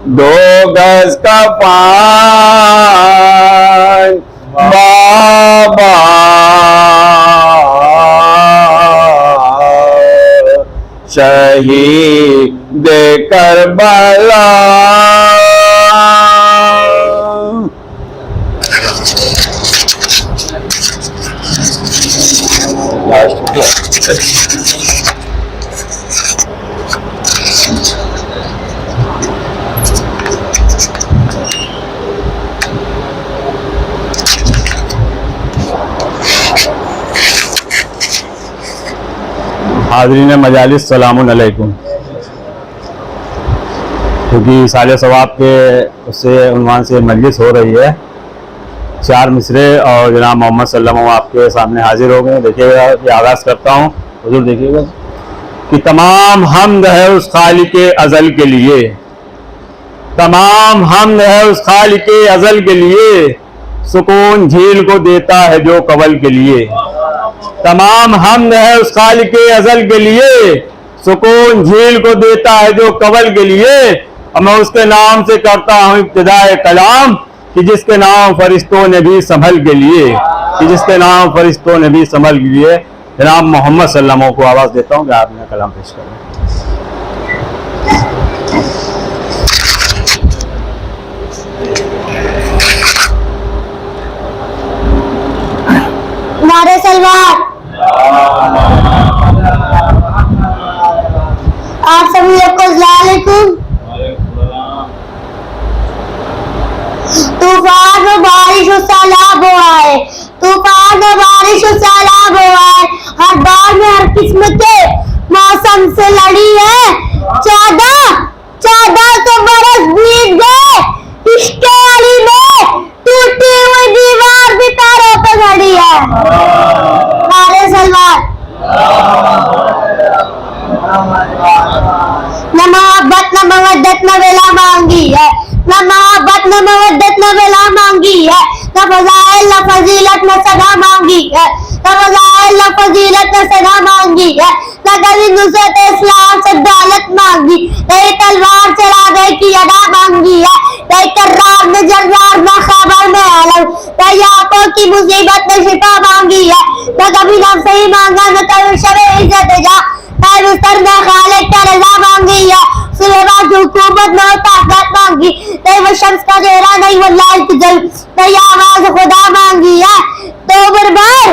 دو گز کا پان بابا شہید کربلا حاضرین مجالس السلام علیکم. کیونکہ سال ثواب کے اس سے عنوان سے مجلس ہو رہی ہے، 4 مصرے اور جناب محمد صلی اللہ علیہ وسلم آپ کے سامنے حاضر ہو گئے. دیکھیے گا یہ آغاز کرتا ہوں، حضور دیکھیے گا کہ تمام حمد ہے اس خالق ازل کے لیے، تمام حمد ہے اس خالق ازل کے لیے، سکون جھیل کو دیتا ہے جو کول کے لیے. تمام حمد ہے اس خالق ازل کے لیے، سکون جھیل کو دیتا ہے جو کول کے لیے. اور میں اس کے نام سے کرتا ہوں ابتدائے کلام کہ جس کے نام فرشتوں نے بھی سنبھل کے لیے، کہ جس کے نام فرشتوں نے بھی سنبھل کے لیے. جناب محمد صلی اللہ علیہ وسلم کو آواز دیتا ہوں کہ آپ نے کلام پیش کریں. نعرہ سلوات. آپ سبھی لوگ کو السلام علیکم. طوفان و بارش و سیلاب ہوا ہے، طوفان و بارش و سیلاب ہوا ہے، ہر دور میں ہر قسم کے موسم سے لڑی ہے. 14 برس بیت گئے، عشق علی میں ٹوٹی ہوئی دیوار بھی تاروں پہ کھڑی ہے. نعرہ سلوات. نہ محبت نہ مودت نہ ولا مانگی ہے، نہ محبت نہ مودت نہ ولا مانگی ہے، نہ فضائل نہ فضیلت نہ صدا مانگی ہے، نہ فضائل نہ فضیلت نہ صدا مانگی ہے، نہ کبھی نصرت اسلام سے دولت مانگی، نئی تلوار چڑھانے کی ادا مانگی ہے، نئی کرار میں جرار نہ خبر میں عالم، نہ یاقوں کی مصیبت میں شفا مانگی ہے، نہ کبھی نفس ہی مانگا نہ کبھی شب عزت جا، نہ مستر میں خالق کا رضا مانگی ہے، سلیمان کی حکومت نہ طاقت مانگی، نہیں وہ شمس کا چہرہ نہیں وہ لال کی جل، نہیں آواز خدا مانگی ہے. تو بربر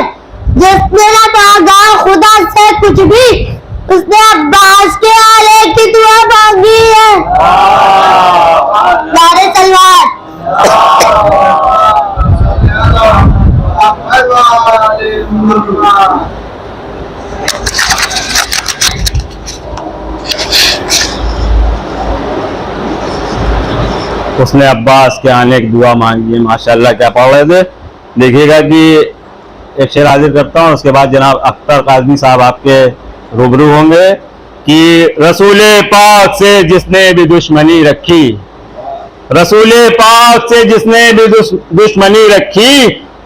جس نے نہ مانگا خدا سے کچھ بھی، اس نے عباس کے آلے کی دعا مانگی ہے. نعرہ سلوات. اس نے عباس کے آنے کی دعا مانگی ہے. ماشاءاللہ کیا پڑھ رہے تھے. دیکھیے گا کہ ایک شعر حاضر کرتا ہوں، اس کے بعد جناب اختر قاظمی صاحب آپ کے روبرو ہوں گے کہ رسول پاک سے جس نے بھی دشمنی رکھی، رسول پاک سے جس نے بھی دشمنی رکھی،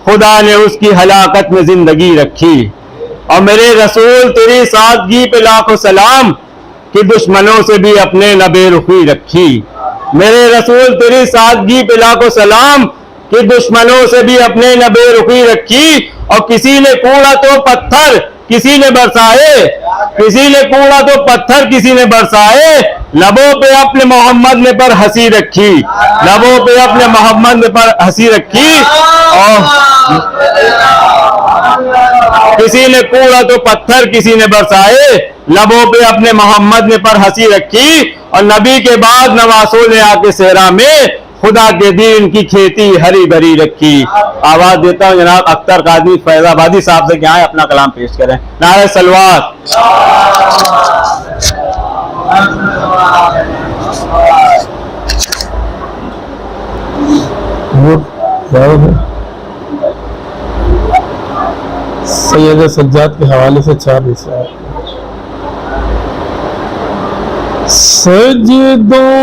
خدا نے اس کی ہلاکت میں زندگی رکھی. اور میرے رسول تیری سادگی پہ لاکھوں سلام کہ دشمنوں سے بھی اپنے نہ بے رخی رکھی. میرے رسول تیری سادگی پہ لاکھوں سلام کہ دشمنوں سے بھی اپنے نہ بے رخی رکھی. اور کسی نے کوڑا تو پتھر کسی نے برسائے، کسی نے کوڑا تو پتھر کسی نے برسائے، لبوں پہ اپنے محمد نے پر ہنسی رکھی، لبوں پہ اپنے محمد نے پر ہنسی رکھی. اور کسی نے کوڑا تو پتھر کسی نے برسائے، لبوں پہ اپنے محمد نے پر ہنسی رکھی. اور نبی کے بعد نواسوں نے آ کے صحرا میں خدا کے دین کی کھیتی ہری بھری رکھی. آواز دیتا ہوں جناب اختر قاظمی فیض آبادی صاحب سے کہ آئے اپنا کلام پیش کریں. نعرہ سلوات. سید سجاد کے حوالے سے 4 مصرے. سجدوں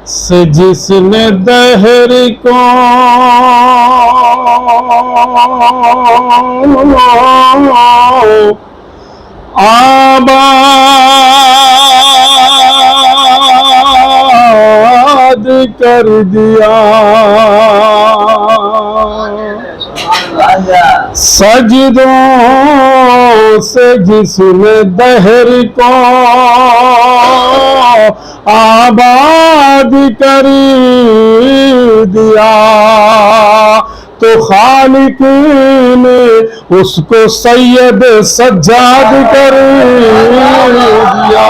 سے جس نے دہر کو آباد कर दिया। सजदों से जिसने दहर को आबाद कर दिया, तो खालिक ने उसको सैयद सज्जाद कर दिया।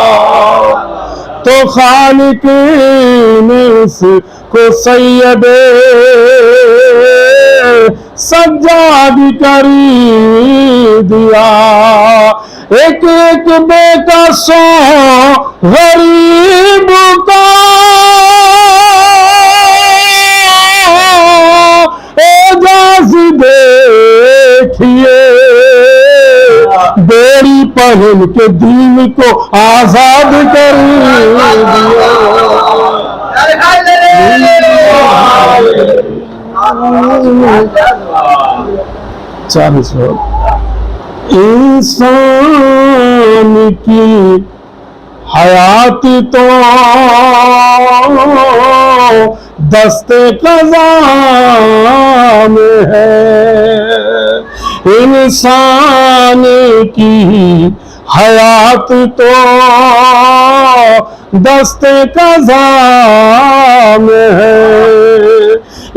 तो खालिक ने उसको सैयद सज्जाद कर दिया। एक एक बेटा सो गरीब का एजाज देखिए, बेड़ी पहन के दीन को आजाद कर दिया। इंसान की हयात तो दस्ते क़ज़ा में है। इंसान की हयात तो दस्ते क़ज़ा में है।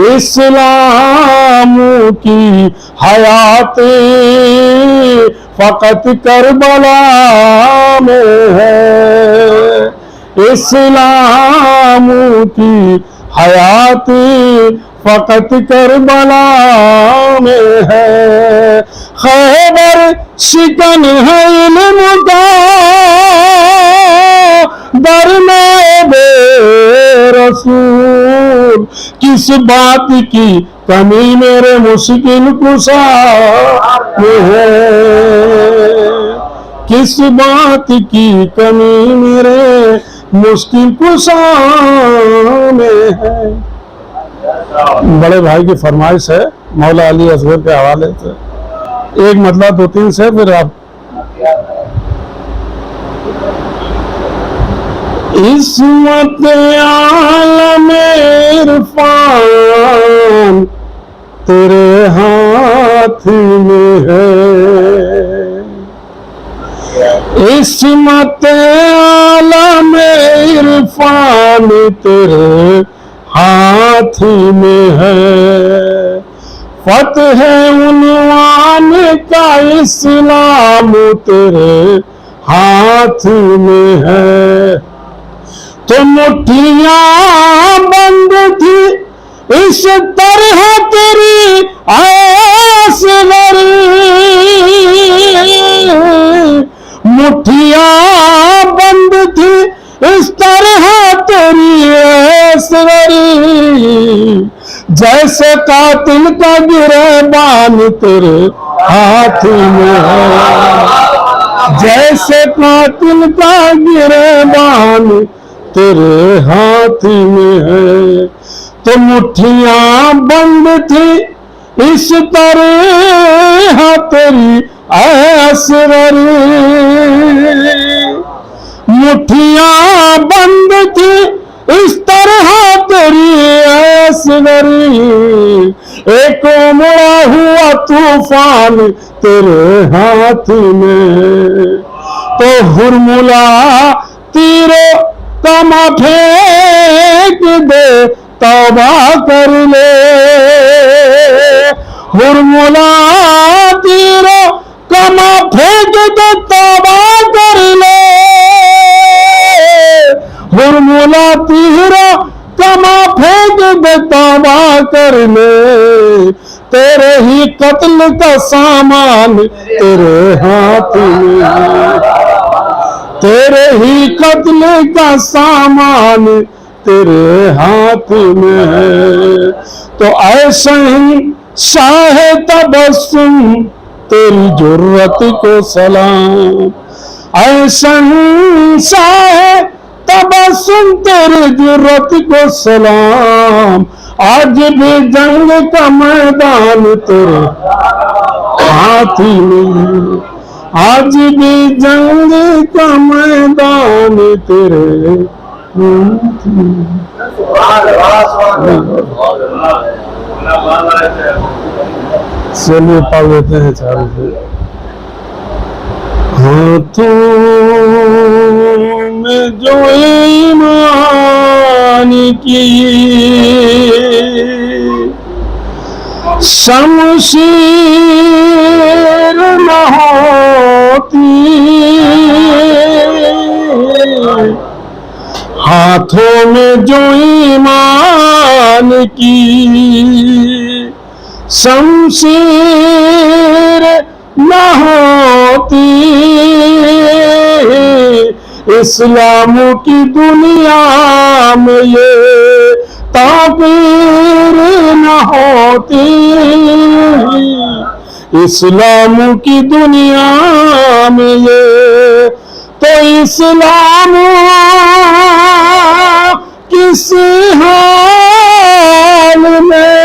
इस्लाम की हयात फकत करबला में है। इस्लाम की हयात फकत करबला में है। खैबर शिकन है इल्म का दरनाए रसूल, किस बात की कमी मेरे मुश्किल कुशा में है। किस बात की कमी मेरे मुश्किल कुशा में है। बड़े भाई की फरमाइश है मौला अली असगर के हवाले से, एक मतलब दो तीन से फिर आप। इस्मत आलम इरफान तेरे हाथ में है। इस्मत आलम इरफान तेरे हाथ में है। फतह उन्वान का इस्लाम तेरे हाथ में है। तो मुट्ठियां बंद थी इस तरह तेरी आसवरी, मुट्ठियां बंद थी इस तरह तेरी आसवरी। जैसे कातिल का गिरबान तेरे हाथ में है। जैसे कातिल का गिरबान तेरे हाथ में है। तो मुट्ठियां बंद थी इस तरह तेरी असवरी। मुट्ठियां बंद थी इस तरह तेरी असवरी। एक उमड़ा हुआ तूफान तेरे हाथ में। तो हुरमुला तीरों कमा फेंक दे तौबा कर ले। हुरमुला तीरों कमा फेंक दे तौबा कर ले। हुरमुला तीरों कमा फेंक दे तौबा कर ले। तेरे ही कत्ल का सामान तेरे हाथ में। तेरे ही कत्ल का सामान तेरे हाथ में है। तो ऐसा ही शाह तबस्सुम तेरी जुर्रत को सलाम। ऐसा ही शाह तबस्सुम तेरी जुर्रत को सलाम। आज भी जंग का मैदान तेरे हाथ में। आज भी जंग का मैदान तेरे چلیے پڑھ لیتے ہیں چاروں سے. ہاتھوں میں جو ایمان کی شمشیر نہ ہوتی، ہاتھوں میں جو ایمان کی شمشیر نہ ہوتی، اسلام کی دنیا میں یہ تعبیر نہ ہوتی، اسلام کی دنیا میں یہ تو اسلام کس حال میں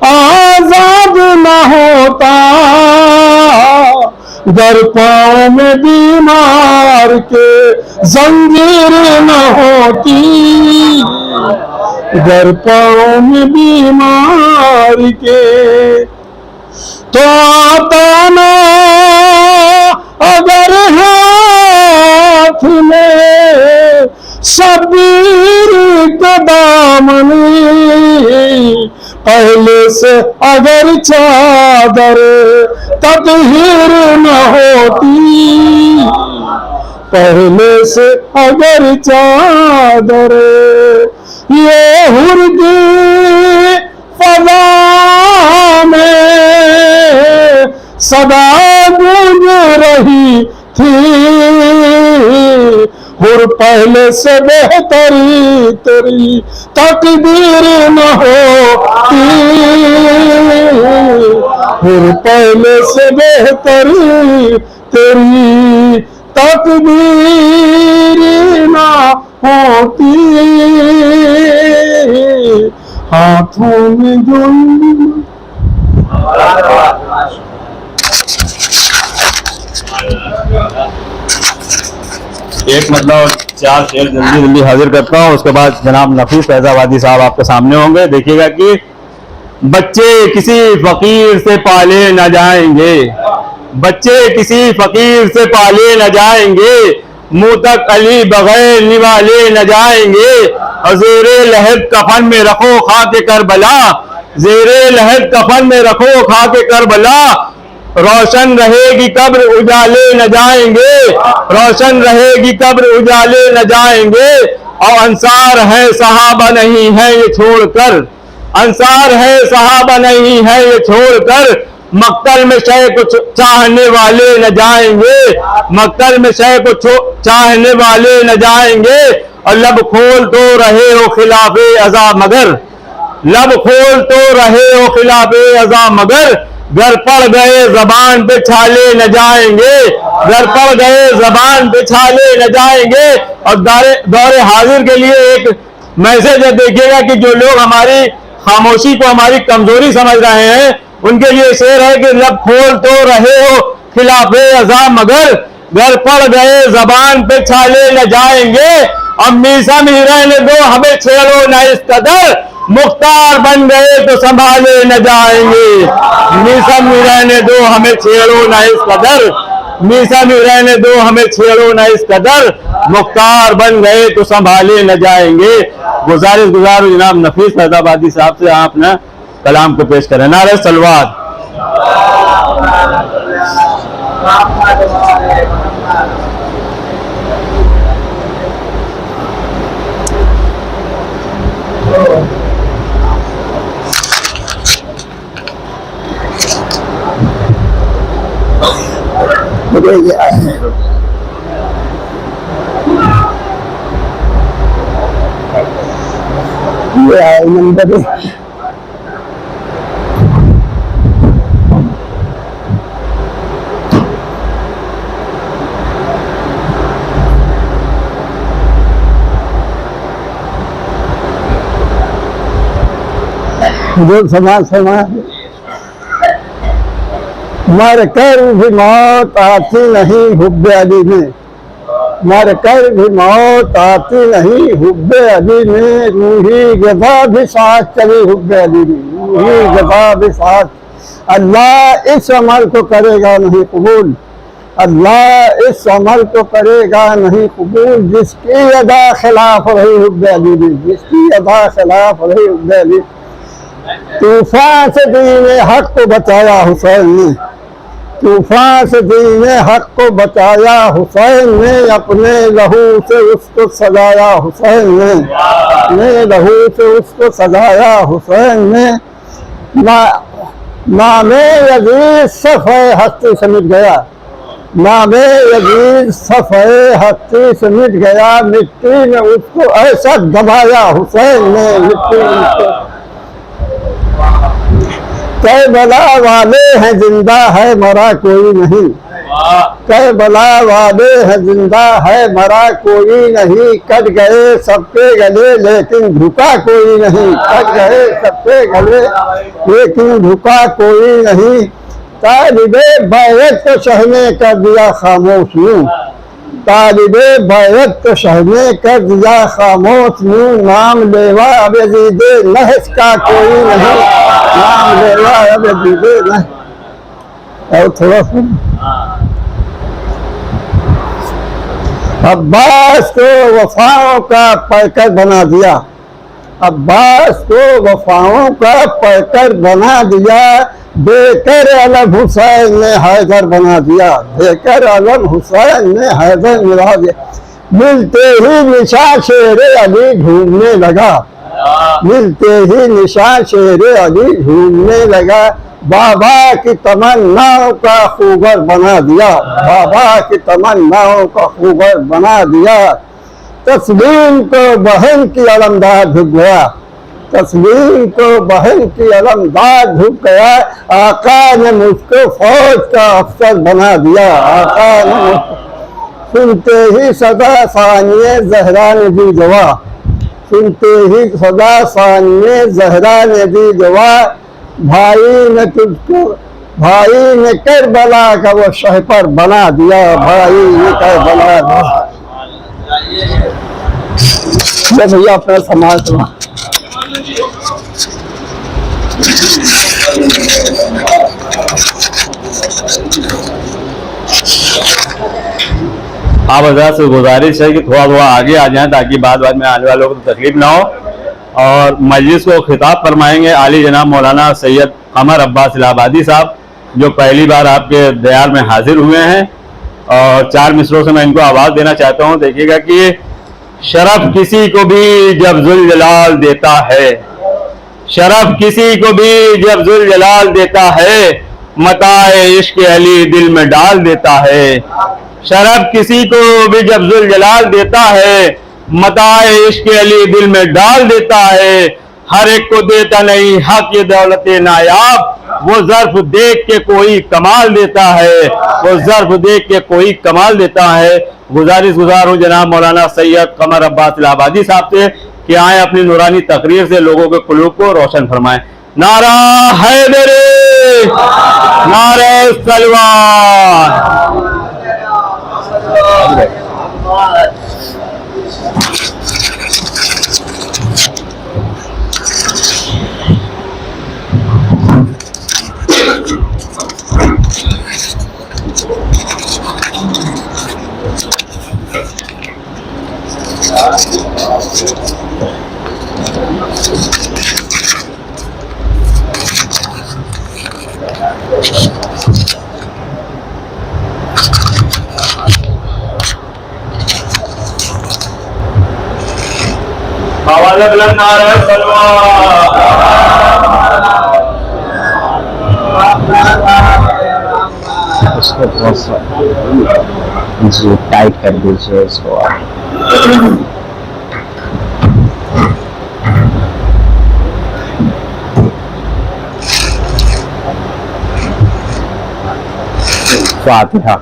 آزاد نہ ہوتا، گر پاؤں میں بیمار کے زنجیر نہ ہوتی، گر پاؤں میں بیمار کے تو آتا نہ اگر ہاتھ میں شبیر کا دامن، پہلے سے اگر چادر تطہیر نہ ہوتی، پہلے سے اگر چادر یہ ہردی فضا میں صدا گونج رہی تھی، اور پہلے سے بہتری تیری تقدیر نہ ہوتی، اور پہلے سے بہتری تیری تقدیر نہ ہوتی، ہاتھوں میں جو ایک مطلب 4 شعر جلدی حاضر کرتا ہوں، اس کے بعد جناب نفیس فیض آبادی صاحب آپ کے سامنے ہوں گے. دیکھیے گا کہ بچے کسی فقیر سے پالے نہ جائیں گے، بچے کسی فقیر سے پالے نہ جائیں گے، منہ تک علی بغیر نوالے نہ جائیں گے، اور زیر لحد کفن میں رکھو خاک کربلا، زیر لحد کفن میں رکھو خاک کربلا، روشن رہے گی قبر اجالے نہ جائیں گے، روشن رہے گی قبر اجالے نہ جائیں گے، اور انصار ہے صحابہ نہیں ہے یہ چھوڑ کر، انصار ہے صحابہ نہیں ہے یہ چھوڑ کر، مقتل میں شے کو چاہنے والے نہ جائیں گے، مقتل میں شے کو چاہنے والے نہ جائیں گے، اور لب کھول تو رہے ہو خلاف ازا مگر، لب کھول تو رہے ہو خلاف ازا مگر، گھر پڑ گئے زبان پہ چھالے نہ جائیں گے، گھر پڑ گئے زبان پہ چھالے نہ جائیں گے. اور دور حاضر کے لیے ایک میسج ہے، دیکھیے گا کہ جو لوگ ہماری خاموشی کو ہماری کمزوری سمجھ رہے ہیں ان کے لیے شعر ہے کہ لب کھول تو رہے ہو خلاف ازا مگر، گھر پڑ گئے زبان پہ چھالے نہ جائیں گے، اور میسا میں رہنے دو ہمیں چھیڑو نہ اس قدر، مختار بن گئے تو سنبھالے نہ جائیں گے، میسا میں رہنے دو ہمیں چھیڑو نہ اس قدر، میسا میں رہنے دو ہمیں چھیڑو نہ اس قدر، مختار بن گئے تو سنبھالے نہ جائیں گے. گزارش گزارو جناب نفیس فیض آبادی صاحب سے آپ نے کلام کو پیش کریں. نعرہ صلوات. یہ ہے نمبر جو سماج مر کر بھی موت آتی نہیں حب علی میں، مر کر بھی موت آتی نہیں حب علی میں روحی غذا بھی ساتھ چلی حب علی میں روحی غذا بھی ساتھ اللہ اس عمل کو کرے گا نہیں قبول اللہ اس عمل کو کرے گا نہیں قبول جس کی ادا خلاف رہی حب علی میں جس کی ادا خلاف رہی حب علی طوفان سے دین حق کو بچایا حسین نے طوفان سے دین حق کو بچایا حسین نے اپنے لہو سے اس کو سجایا حسین نے اپنے لہو سے اس کو سجایا حسین نے نام یزید صفحہ ہستی سے مٹ گیا نام یزید صفحہ ہستی سے مٹ گیا مٹی میں اس کو ایسا دبایا حسین نے مٹی میں اس کو کربلا والے ہیں زندہ ہے مرا کوئی نہیں کربلا والے ہیں زندہ ہے مرا کوئی نہیں کٹ گئے سب کے گلے لیکن جھکا کوئی نہیں کٹ گئے سب کے گلے لیکن جھکا کوئی نہیں طالب بیعت کو شہ نے کر دیا خاموش یوں طالب بیعت کو شہ نے کر دیا خاموش یوں نام لیوا اب یزید نحس کا کوئی نہیں نام لیوا اب یزید نحس اور تھوڑا سا عباس کو وفاؤں کا پیکر بنا دیا عباس کو وفاؤں کا پیکر بنا دیا بے کر علم حسین نے حیدر بنا دیا بے کر علم حسین نے حیدر ملا دیا ملتے ہی نشان شیر علی ڈھونڈنے لگا ملتے ہی نشان شیر علی ڈھونڈنے لگا بابا کی تمناؤں کا خوگر بنا دیا بابا کی تمناؤں کا خوگر بنا دیا تسلیم کو بہن کی علمدار جھک گیا تسلیم کو بہن کی علمدار جھک گیا آقا نے مجھ کو فوج کا افسر بنا دیا آقا نے مجھ کو سنتے ہی صدا ثانیہ زہرا نے دی دعا سنتے ہی صدا ثانیہ زہرا نے دی دعا بھائی نے تجھ کو بھائی نے کربلا کا وہ شہپر بنا دیا بھائی نے کربلا دیا بھیا اپنا سماج آپ حضرات سے گزارش ہے کہ تھوڑا آگے آ جائیں تاکہ بعد میں آنے والوں کو تکلیف نہ ہو اور مجلس کو خطاب فرمائیں گے عالی جناب مولانا سید قمر عباس الہ آبادی صاحب جو پہلی بار آپ کے دیار میں حاضر ہوئے ہیں اور 4 مصروں سے میں ان کو آواز دینا چاہتا ہوں. دیکھیے گا کہ شرف کسی کو بھی جب ذوالجلال دیتا ہے شرف کسی کو بھی جب ذوالجلال دیتا ہے متاع عشق علی دل میں ڈال دیتا ہے شرف کسی کو بھی جب ذوالجلال دیتا ہے متاع عشق علی دل میں ڈال دیتا ہے ہر ایک کو دیتا نہیں حق یہ دولت نایاب وہ ظرف دیکھ کے کوئی کمال دیتا ہے وہ ظرف دیکھ کے کوئی کمال دیتا ہے. گزار ہوں جناب مولانا سید قمر عباس الہ آبادی صاحب سے کہ آئیں اپنی نورانی تقریر سے لوگوں کے قلوب کو روشن فرمائیں. نعرہ حیدر نعرہ سلوان. نعرہ سلوان. اس کو بہت سا جی ٹائٹ کر دیجیے اس کو. فاتحہ.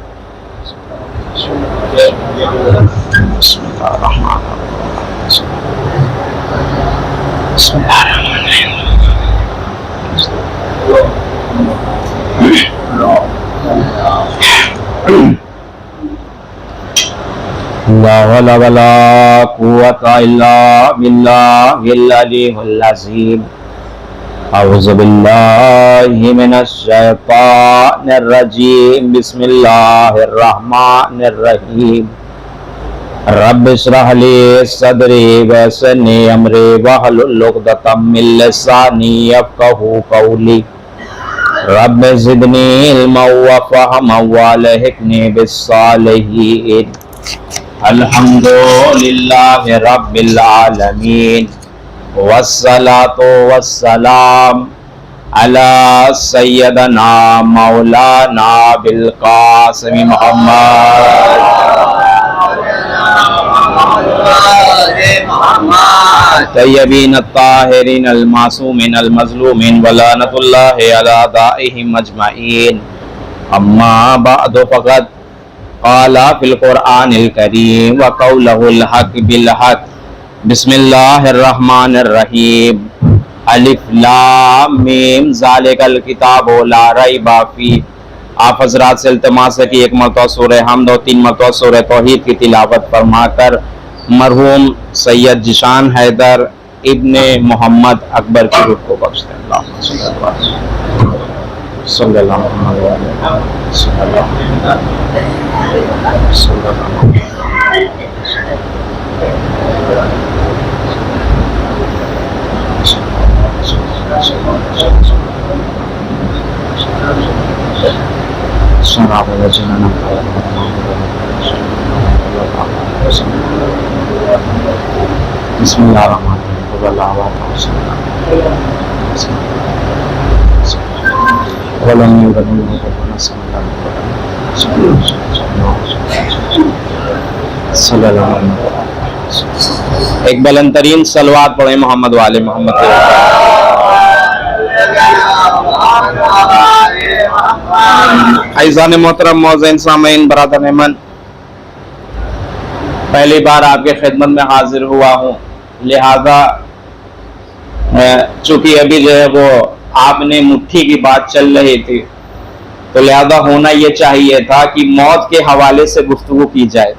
بسم اللہ الرحمن الرحیم. بسم اللہ الرحمن الرحیم. لا حول ولا قوة إلا بالله العلي العظيم أعوذ بالله من الشيطان الرجيم بسم الله الرحمن الرحيم رب اشرح لي صدري ويسر لي أمري واحلل عقدة من لساني يفقهوا قولي رب زدني علما وفهما والحقني بالصالحين الحمد لله رب العالمين والصلاة والسلام على سيدنا مولانا بالقاسم محمد طيبين الطاهرين المعصومين المظلومين ولعنة الله على أعدائهم أجمعين أما بعد فقد قال في القرآن الكريم وقوله الحق بالحق بسم الله الرحمن الرحيم الف لام میم ذالک الکتاب لا ریب فیہ. آپ حضرات سے التماس ہے کہ ایک مرتبہ سورہ حمد اور 3 مرتبہ سورہ توحید کی تلاوت فرما کر مرحوم سید جشان حیدر ابن محمد اکبر کی روح کو بخش دیں. اللہ صلی اللہ علیہ بسم اللہ الرحمن الرحیم. ایک بلند ترین صلوات پڑھیں محمد والے محمد. عزیزان محترم معززین سامعین برادر احمد، پہلی بار آپ کے خدمت میں حاضر ہوا ہوں، لہذا چونکہ ابھی جو ہے وہ آپ نے مٹھی کی بات چل رہی تھی تو لہذا ہونا یہ چاہیے تھا کہ موت کے حوالے سے گفتگو کی جائے،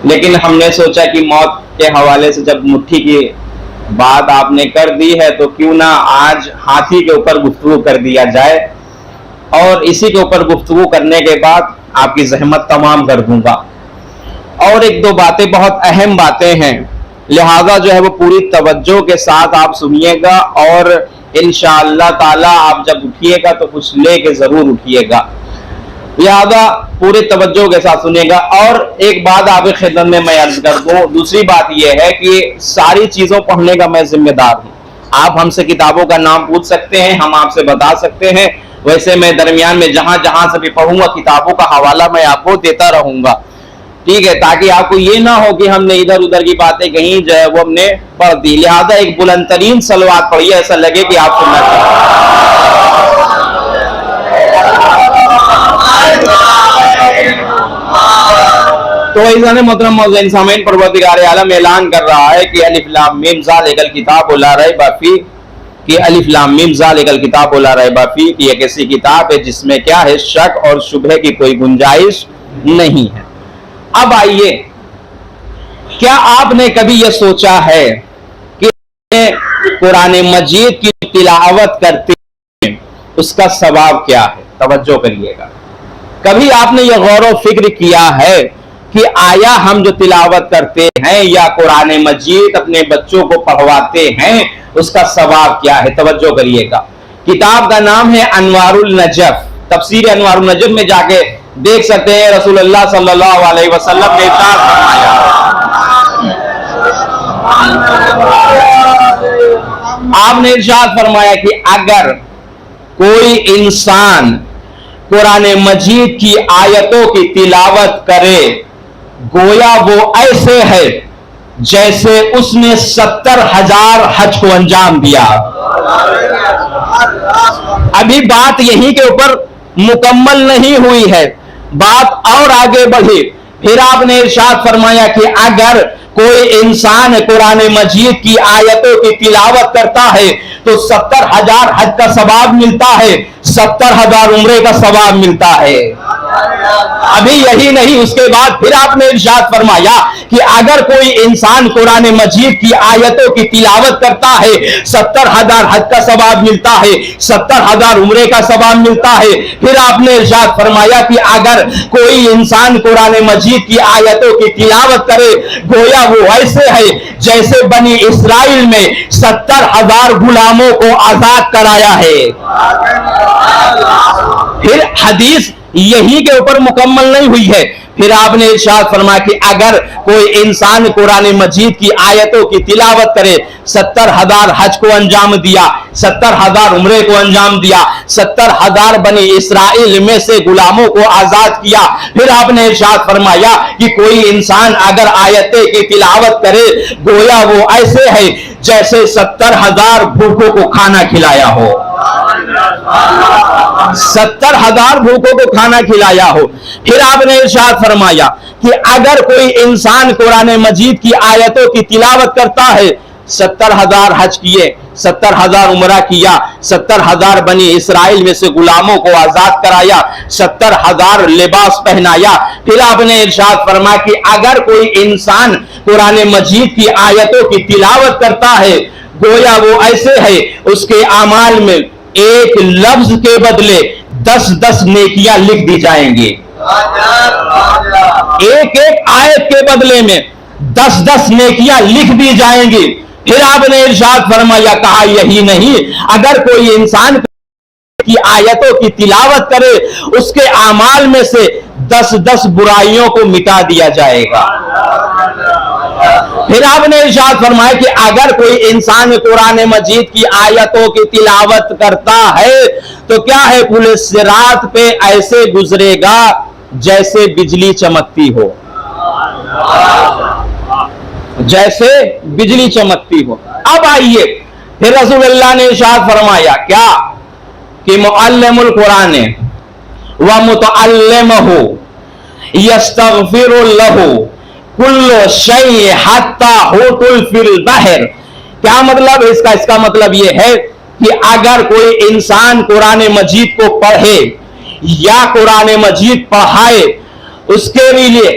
لیکن ہم نے سوچا کہ موت کے حوالے سے جب مٹھی کی بات آپ نے کر دی ہے تو کیوں نہ آج ہاتھی کے اوپر گفتگو کر دیا جائے، اور اسی کے اوپر گفتگو کرنے کے بعد آپ کی زحمت تمام کر دوں گا. اور ایک دو باتیں بہت اہم باتیں ہیں، لہذا جو ہے وہ پوری توجہ کے ساتھ آپ سنیے گا، اور انشاءاللہ تعالی آپ جب اٹھیے گا تو کچھ لے کے ضرور اٹھیے گا، لہذا پورے توجہ کے ساتھ سنیے گا. اور ایک بات آپ کی خدمت میں عرض کر دوں، دوسری بات یہ ہے کہ ساری چیزوں پڑھنے کا میں ذمہ دار ہوں. آپ ہم سے کتابوں کا نام پوچھ سکتے ہیں، ہم آپ سے بتا سکتے ہیں، ویسے میں درمیان میں جہاں جہاں سے بھی پڑھوں گا کتابوں کا حوالہ میں آپ کو دیتا رہوں گا، ٹھیک ہے، تاکہ آپ کو یہ نہ ہو کہ ہم نے ادھر ادھر کی باتیں کہیں جو ہے وہ ہم نے پڑھ دی. لہذا ایک بلند ترین صلوات پڑھیے، ایسا لگے کہ آپ سننا چاہتے ہیں. تو عزیزان محترم معززین سامعین، پروردگار عالم اعلان کر رہا ہے کہ الف لام میم ذالک الکتاب لا ریب فیہ، کہ الف لام میم ذالک الکتاب لا ریب فیہ، کہ یہ کیسی کتاب ہے جس میں کیا ہے شک اور شبہ کی کوئی گنجائش نہیں ہے. اب آئیے، کیا آپ نے کبھی یہ سوچا ہے کہ قرآن مجید کی تلاوت کرتے ہیں اس کا ثواب کیا ہے؟ توجہ کریے گا. کبھی آپ نے یہ غور و فکر کیا ہے کہ آیا ہم جو تلاوت کرتے ہیں یا قرآن مجید اپنے بچوں کو پڑھواتے ہیں اس کا ثواب کیا ہے؟ توجہ کریے گا. کتاب کا نام ہے انوار النجف. تفسیر انوار النجف میں جا کے دیکھ سکتے ہیں رسول اللہ صلی اللہ علیہ وسلم نے ارشاد فرمایا، آپ نے ارشاد فرمایا کہ اگر کوئی انسان قرآن مجید کی آیتوں کی تلاوت کرے گویا وہ ایسے ہے جیسے اس نے 70,000 حج کو انجام دیا. ابھی بات یہیں کے اوپر مکمل نہیں ہوئی ہے، بات اور آگے بڑھی. پھر آپ نے ارشاد فرمایا کہ اگر کوئی انسان قرآن مجید کی آیتوں کی تلاوت کرتا ہے تو 70,000 حج کا ثواب ملتا ہے، 70,000 عمرے کا ثواب ملتا ہے. अभी यही नहीं, उसके बाद फिर आपने इरशाद फरमाया कि अगर कोई इंसान कुरान मजीद की आयतों की तिलावत करता है 70,000 हज का सवाब मिलता है, 70,000 उम्रे का सवाब मिलता है। फिर आपने इरशाद फरमाया कि अगर कोई इंसान कुरान मजीद की आयतों की तिलावत करे गोया वो ऐसे है जैसे बनी इस्राइल में 70,000 गुलामों को आजाद कराया है। फिर हदीस यही के ऊपर मुकम्मल नहीं हुई है, फिर आपने इरशाद फरमाया कि अगर कोई इंसान कुरान मजीद की आयतों की तिलावत करे 70,000 हज को अंजाम दिया, 70,000 उम्रे को अंजाम दिया, 70,000 बनी इस्राइल में से गुलामों को आजाद किया। फिर आपने इरशाद फरमाया कि कोई इंसान अगर आयतें की तिलावत करे गोया वो ऐसे है जैसे 70,000 भूखों को खाना खिलाया हो, 70,000 भूखों को खाना खिलाया हो। फिर आपने इरशाद फरमाया कि अगर कोई इंसान कुरान मजीद की आयतों की तिलावत करता है 70,000 हज किए, 70,000 उम्रा किया, 70,000 बनी इस्राइल में से गुलामों को आजाद कराया, 70,000 लिबास पहनाया। फिर आपने इरशाद फरमाया कि अगर कोई इंसान कुरान मजीद की आयतों की तिलावत करता है गोया वो ऐसे है उसके आमाल में एक लफ्ज के बदले 10-10 नेकियां लिख दी जाएंगी, एक एक आयत के बदले में 10-10 नेकियां लिख दी जाएंगी। फिर आपने इरशाद फरमाया, कहा यही नहीं, अगर कोई इंसान की आयतों की तिलावत करे उसके आमाल में से 10-10 बुराइयों को मिटा दिया जाएगा। फिर आपने इरशाद फरमाया कि अगर कोई इंसान कुरान मजीद की आयतों की तिलावत करता है तो क्या है पुल सिरात पे ऐसे गुजरेगा जैसे बिजली चमकती हो, जैसे बिजली चमकती हो। अब आइए फिर रसूलुल्लाह ने इरशाद फरमाया क्या कि मुअल्लिमुल कुरान व मुतअल्लिमुहु यस्तगफिरु लहु कुल्लु शै हत्ता हुतुल फिल बहर। क्या मतलब इसका? इसका मतलब यह है कि अगर कोई इंसान कुरान मजीद को पढ़े या कुरान मजीद पढ़ाए उसके लिए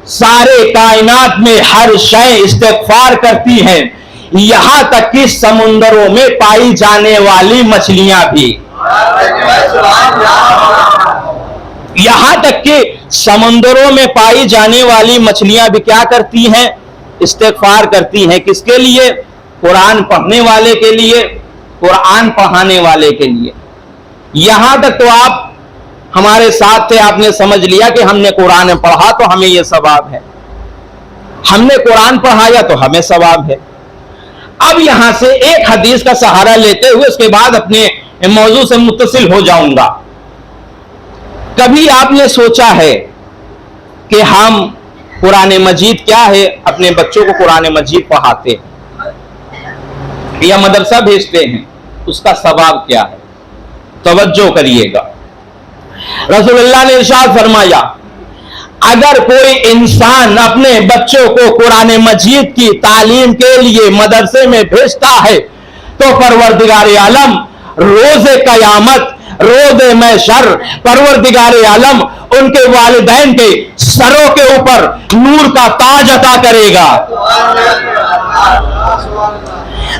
सारे कायनात में हर शय इस्तिगफार करती है, यहां तक कि समुंदरों में पाई जाने वाली मछलियां भी, यहां तक कि समुंदरों में पाई जाने वाली मछलियां भी क्या करती हैं? इस्तिगफार करती हैं। किसके लिए? कुरान पढ़ने वाले के लिए, कुरान पढ़ाने वाले के लिए। यहां तक तो आप हमारे साथ थे, आपने समझ लिया कि हमने कुरान पढ़ा तो हमें यह सवाब है, हमने कुरान पढ़ाया तो हमें सवाब है। अब यहां से एक हदीस का सहारा लेते हुए उसके बाद अपने मौजू से मुत्तसिल हो जाऊंगा। कभी आपने सोचा है कि हम कुरान मजीद क्या है अपने बच्चों को कुरान मजीद पढ़ाते या मदरसा भेजते हैं, उसका सवाब क्या है? तवज्जो करिएगा। रसूलुल्लाह ने इरशाद फरमाया अगर कोई इंसान अपने बच्चों को कुरान मजीद की तालीम के लिए मदरसे में भेजता है तो परवरदिगार आलम रोज़े क़यामत, रोज़े महशर परवरदिगार आलम उनके वालिदैन के सरों के ऊपर नूर का ताज अता करेगा,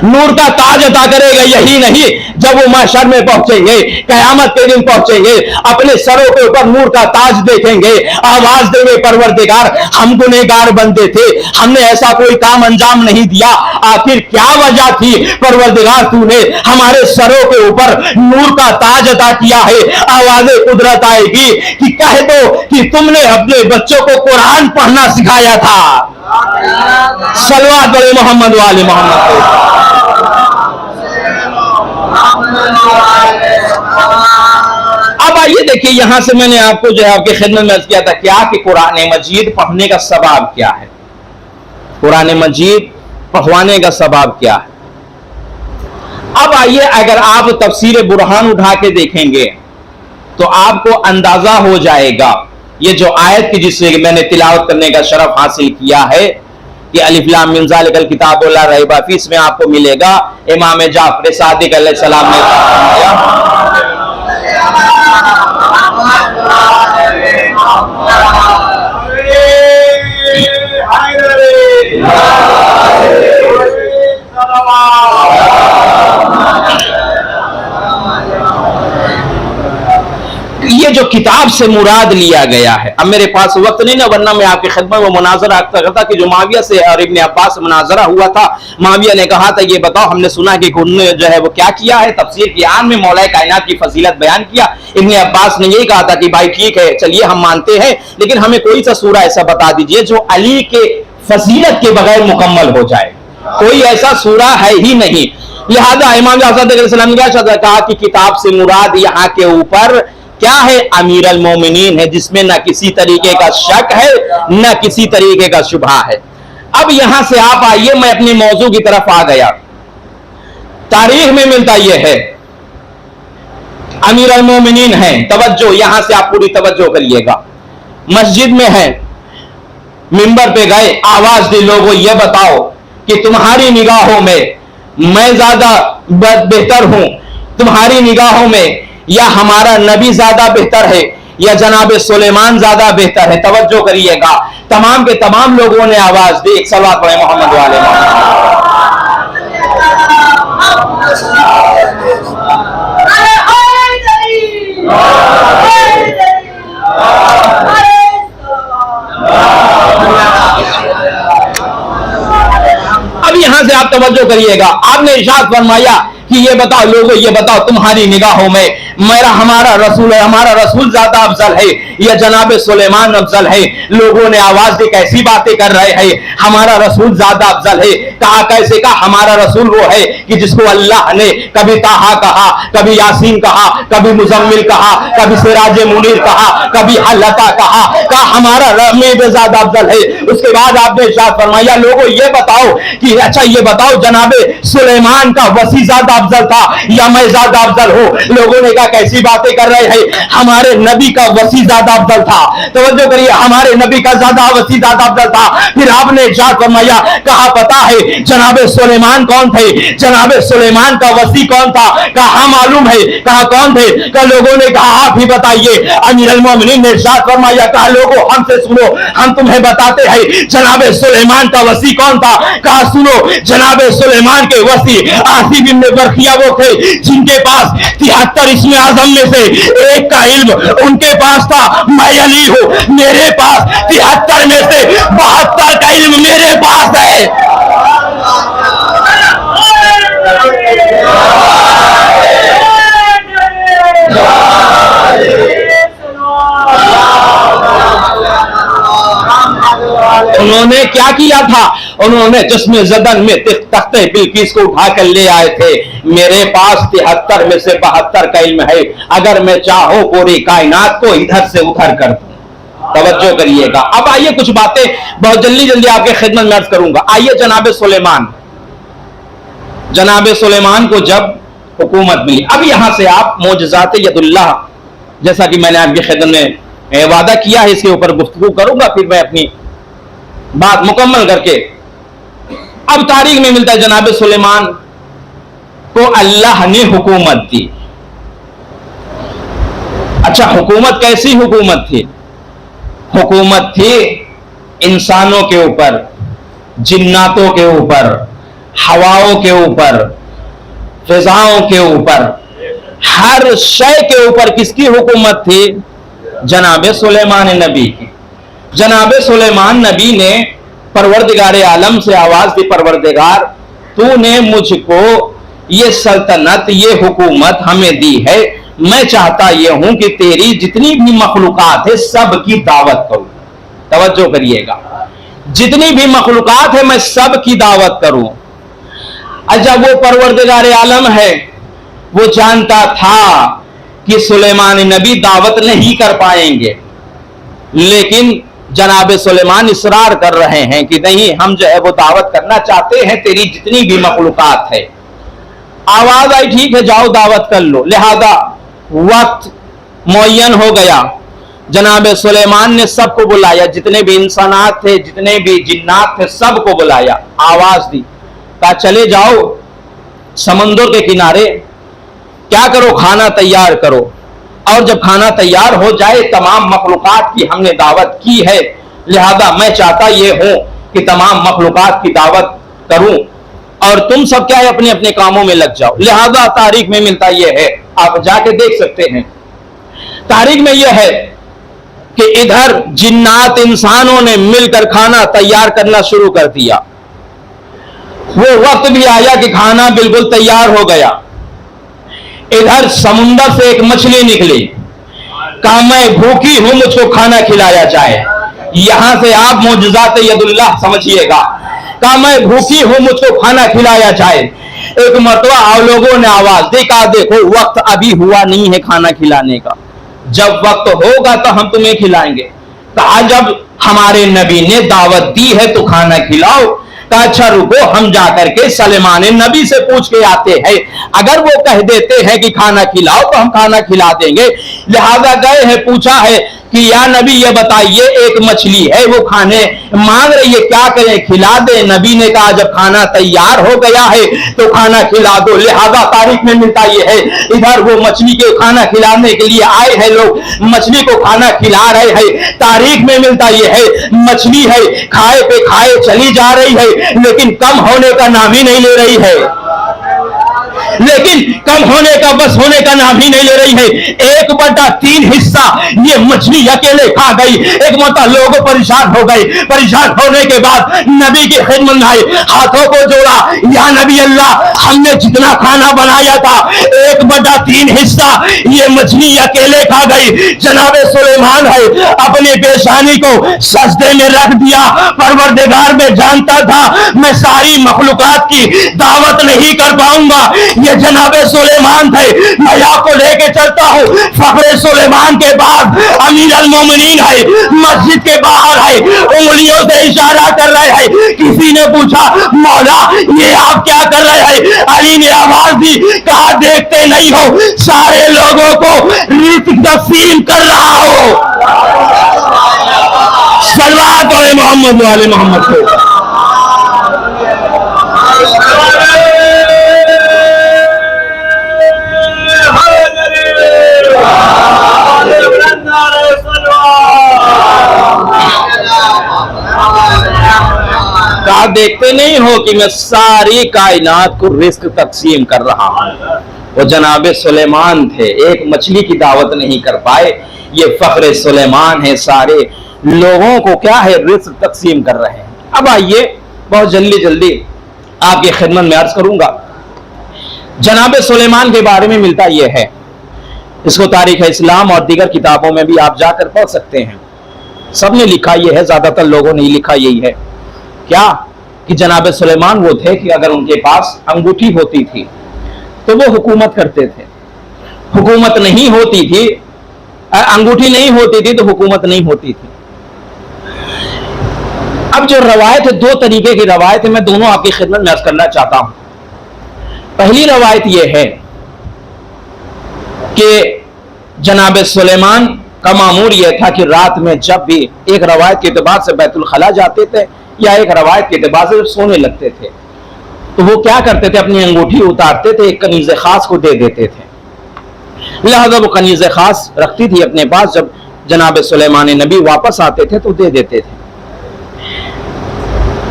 नूर का ताज अता करेगा। यही नहीं, जब वो महशर में पहुंचेंगे, कयामत के दिन पहुंचेंगे, अपने सरों के ऊपर नूर का ताज देखेंगे, आवाज देंगे परवरदिगार हम गुनहगार बंदे थे, हमने ऐसा कोई काम अंजाम नहीं दिया, आखिर क्या वजह थी परवरदिगार तूने हमारे सरों के ऊपर नूर का ताज अता किया है। आवाज़े कुदरत आएगी कि कह दो कि तुमने अपने बच्चों को कुरान पढ़ना सिखाया था। सलवात बड़े मोहम्मद वाले मोहम्मद। अब आइए देखिए, यहां से मैंने आपको जो है आपकी खिदमत में अर्ज किया था क्या कि कुरान मजीद पढ़ने का सवाब क्या है, कुरान मजीद पढ़वाने का सवाब क्या है। अब आइए, अगर आप तफसीर बुरहान उठा के देखेंगे तो आपको अंदाजा हो जाएगा ये जो आयत की जिससे मैंने तिलावत करने का शरफ हासिल किया है कि अलिफ लाम मिम ज़ालिकल किताबु ला रैब फीह, इसमें आपको मिलेगा इमाम जाफर सादिक अलैहिस्सलाम ने یہ جو کتاب سے مراد لیا گیا ہے، اب میرے پاس وقت نہیں نا، ورنہ میں آپ کی خدمت میں مناظرہ کرتا کہ جو معاویہ سے اور ابن عباس سے مناظرہ ہوا تھا، معاویہ نے کہا تھا یہ بتاؤ ہم نے سنا کہ انہوں نے جو ہے وہ کیا کیا ہے، تفسیر کی آن میں مولا کائنات کی فضیلت بیان کیا۔ ابن عباس نے یہی کہا تھا کہ بھائی ٹھیک ہے چلیے ہم مانتے ہیں، لیکن ہمیں کوئی سا سورہ ایسا بتا دیجئے جو علی کے فضیلت کے بغیر مکمل ہو جائے، کوئی ایسا سورہ ہے ہی نہیں۔ لہذا امام حسن علیہ السلام نے کہا کہ کتاب سے مراد یہاں کے اوپر کیا ہے، امیر المومنین ہے، جس میں نہ کسی طریقے کا شک ہے نہ کسی طریقے کا شبہ ہے۔ اب یہاں سے آپ آئیے، میں اپنے موضوع کی طرف آ گیا۔ تاریخ میں ملتا یہ ہے امیر المومنین ہیں، توجہ یہاں سے آپ پوری توجہ کریے گا، مسجد میں ہیں، منبر پہ گئے، آواز دی لوگوں یہ بتاؤ کہ تمہاری نگاہوں میں میں زیادہ بہتر ہوں، تمہاری نگاہوں میں یا ہمارا نبی زیادہ بہتر ہے یا جناب سلیمان زیادہ بہتر ہے؟ توجہ کریے گا، تمام کے تمام لوگوں نے آواز دی، ایک صلوات پڑھیں محمد والے محمد۔ اب یہاں سے آپ توجہ کریے گا، آپ نے ارشاد فرمایا کہ یہ بتاؤ لوگوں، یہ بتاؤ تمہاری نگاہوں میں ہمارا رسول ہے، ہمارا رسول زیادہ افضل ہے یا جناب سلیمان افضل ہے؟ لوگوں نے آواز دی کیسی باتیں کر رہے ہیں، ہمارا رسول زیادہ افضل ہے۔ کہا کیسے؟ کہا ہمارا رسول وہ ہے کہ جس کو اللہ نے کبھی طٰہٰ کہا، کبھی یاسین کہا، کبھی مزمل کہا، کبھی سراج منیر کہا، کبھی حلقہ کہا، کہا ہمارا میں زیادہ افضل ہے۔ اس کے بعد آپ نے ارشاد فرمایا لوگوں یہ بتاؤ کہ اچھا یہ بتاؤ جناب سلیمان کا وصی زیادہ افضل تھا یا میں زیادہ افضل ہوں؟ لوگوں نے کہا کیسی باتیں کر رہے ہیں، ہمارے نبی کا وصی زیادہ افضل تھا۔ توجہ کریے، ہمارے نبی کا زیادہ وصی زیادہ افضل تھا۔ پھر آپ نے ارشاد فرمایا کہا پتا ہے جناب سلیمان کون تھے؟ جناب سلیمان کا وصی کون تھا؟ کہا ہاں معلوم ہے۔ کہا کون تھے؟ کہ لوگوں نے کہا آپ ہی بتائیے۔ امیر المومنین نے ارشاد فرمایا کہا لوگوں ہم سے سنو، ہم تمہیں بتاتے ہیں جناب سلیمان کا وصی کون تھا۔ کہا سنو، جناب سلیمان کے وصی آصف بن برخیہ وہ تھے جن کے پاس 73 اسم اعظم میں سے ایک کا علم ان کے پاس تھا۔ میں علی ہوں، میرے پاس 73 میں سے 72 کا علم میرے پاس ہے۔ انہوں نے کیا کیا تھا؟ انہوں نے جسم زدن میں تخت بلقیس کو اٹھا کر لے آئے تھے۔ میرے پاس 73 میں سے 72 کا علم ہے، اگر میں چاہوں پوری کائنات کو ادھر سے ادھر کر دوں۔ توجہ کریے گا، اب آئیے کچھ باتیں بہت جلدی آپ کے خدمت میں عرض کروں گا۔ آئیے جناب سلیمان کو جب حکومت ملی، اب یہاں سے آپ معجزات ید اللہ، جیسا کہ میں نے آپ کی خدمت میں وعدہ کیا ہے اس کے اوپر گفتگو کروں گا، پھر میں اپنی بات مکمل کر کے۔ اب تاریخ میں ملتا ہے جناب سلیمان کو اللہ نے حکومت دی۔ اچھا حکومت کیسی حکومت تھی؟ حکومت تھی انسانوں کے اوپر، جناتوں کے اوپر، ہواؤں کے اوپر، فضاؤں کے اوپر، ہر شے کے اوپر کس کی حکومت تھی؟ جناب سلیمان نبی کی۔ جناب سلیمان نبی نے پروردگار عالم سے آواز دی پروردگار تو نے مجھ کو یہ سلطنت، یہ حکومت ہمیں دی ہے، میں چاہتا یہ ہوں کہ تیری جتنی بھی مخلوقات ہے سب کی دعوت کروں۔ توجہ کریے گا، جتنی بھی مخلوقات ہے میں سب کی دعوت کروں۔ جب وہ پروردگار عالم ہے، وہ جانتا تھا کہ سلیمان نبی دعوت نہیں کر پائیں گے، لیکن جناب سلیمان اصرار کر رہے ہیں کہ نہیں ہم جو ہے وہ دعوت کرنا چاہتے ہیں تیری جتنی بھی مخلوقات ہے۔ آواز آئی ٹھیک ہے جاؤ دعوت کر لو۔ لہذا وقت معین ہو گیا، جناب سلیمان نے سب کو بلایا، جتنے بھی انسانات تھے، جتنے بھی جنات تھے، سب کو بلایا، آواز دی، کہا چلے جاؤ سمندر کے کنارے، کیا کرو؟ کھانا تیار کرو، اور جب کھانا تیار ہو جائے تمام مخلوقات کی ہم نے دعوت کی ہے، لہذا میں چاہتا یہ ہوں کہ تمام مخلوقات کی دعوت کروں اور تم سب کیا ہے اپنے اپنے کاموں میں لگ جاؤ۔ لہذا تاریخ میں ملتا یہ ہے، آپ جا کے دیکھ سکتے ہیں، تاریخ میں یہ ہے کہ ادھر جنات انسانوں نے مل کر کھانا تیار کرنا شروع کر دیا۔ وہ وقت بھی آیا کہ کھانا بالکل تیار ہو گیا۔ ادھر سمندر سے ایک مچھلی نکلی، کہا میں بھوکی ہوں، مجھ کو کھانا کھلایا جائے۔ یہاں سے آپ معجزات ید اللہ سمجھیے گا، کہا میں بھوکی ہوں، مجھ کو کھانا کھلایا جائے۔ ایک مرتبہ لوگوں نے آواز دی، کہا دیکھو وقت ابھی ہوا نہیں ہے کھانا کھلانے کا، جب وقت ہوگا تو ہم تمہیں کھلائیں گے۔ کہا جب ہمارے نبی نے دعوت دی ہے تو کھانا کھلاؤ۔ کہا اچھا رکو، ہم جا کر کے سلیمان نبی سے پوچھ کے آتے ہیں، اگر وہ کہہ دیتے ہیں کہ کھانا کھلاؤ تو ہم کھانا کھلا دیں گے۔ لہذا گئے ہیں، پوچھا ہے کہ یا نبی یہ بتائیے ایک مچھلی ہے وہ کھانے مانگ رہی ہے، کیا کریں، کھلا دیں؟ نبی نے کہا جب کھانا تیار ہو گیا ہے تو کھانا کھلا دو۔ لہذا تاریخ میں ملتا یہ ہے، ادھر وہ مچھلی کے کھانا کھلانے کے لیے آئے ہیں لوگ، مچھلی کو کھانا کھلا رہے ہیں۔ تاریخ میں ملتا یہ ہے، مچھلی ہے کھائے پہ کھائے چلی جا رہی ہے لیکن کم ہونے کا نام ہی نہیں لے رہی ہے، لیکن کم ہونے کا بس ہونے کا نام ہی نہیں لے رہی ہے۔ 1/3 حصہ یہ مچھلی اکیلے کھا گئی۔ ایک مرتبہ لوگ پریشان ہو گئے، پریشان ہونے کے بعد نبی کی خدمت میں آئے، ہاتھوں کو جوڑا، یا نبی اللہ ہم نے جتنا کھانا بنایا تھا 1/3 حصہ یہ مچھلی اکیلے کھا گئی۔ جناب سلیمان ہے اپنی پیشانی کو سجدے میں رکھ دیا، پروردگار میں جانتا تھا میں ساری مخلوقات کی دعوت نہیں کر پاؤں گا، یہ جناب سلیمان تھے، میں آپ کو لے کے چلتا ہوں۔ فخر سلیمان کے بعد امیر المومنین ہے، مسجد کے باہر ہے، انگلیوں سے اشارہ کر رہے ہیں۔ کسی نے پوچھا مولا یہ آپ کیا کر رہے ہیں؟ علی نے آواز دی، کہا دیکھتے نہیں ہو سارے لوگوں کو رزق تقسیم کر رہا ہو۔ صلوات علی محمد و علی محمد کو۔ کہا دیکھتے نہیں ہو کہ میں ساری کائنات کو رزق تقسیم کر رہا ہوں۔ وہ جناب سلیمان تھے، ایک مچھلی کی دعوت نہیں کر پائے، یہ فخر سلیمان ہے، سارے لوگوں کو کیا ہے رزق تقسیم کر رہے ہیں۔ اب آئیے بہت جلدی آپ کی خدمت میں عرض کروں گا، جناب سلیمان کے بارے میں ملتا یہ ہے، اس کو تاریخ اسلام اور دیگر کتابوں میں بھی آپ جا کر پڑھ سکتے ہیں، سب نے لکھا یہ ہے، زیادہ تر لوگوں نے لکھا یہی ہے کیا کہ جناب سلیمان وہ تھے کہ اگر ان کے پاس انگوٹھی ہوتی تھی تو وہ حکومت کرتے تھے، حکومت نہیں ہوتی تھی، انگوٹھی نہیں ہوتی تھی تو حکومت نہیں ہوتی تھی۔ اب جو روایت ہے، 2 طریقے کی روایت ہے، میں دونوں آپ کی خدمت میں عرض کرنا چاہتا ہوں۔ پہلی روایت یہ ہے کہ جناب سلیمان کا معمول یہ تھا کہ رات میں جب بھی ایک روایت کے اعتبار سے بیت الخلا جاتے تھے یا ایک روایت کے اعتبار سے جب سونے لگتے تھے تو وہ کیا کرتے تھے، اپنی انگوٹھی اتارتے تھے، ایک کنیز خاص کو دے دیتے تھے، لہذا وہ کنیز خاص رکھتی تھی اپنے پاس، جب جناب سلیمان نبی واپس آتے تھے تو دے دیتے تھے۔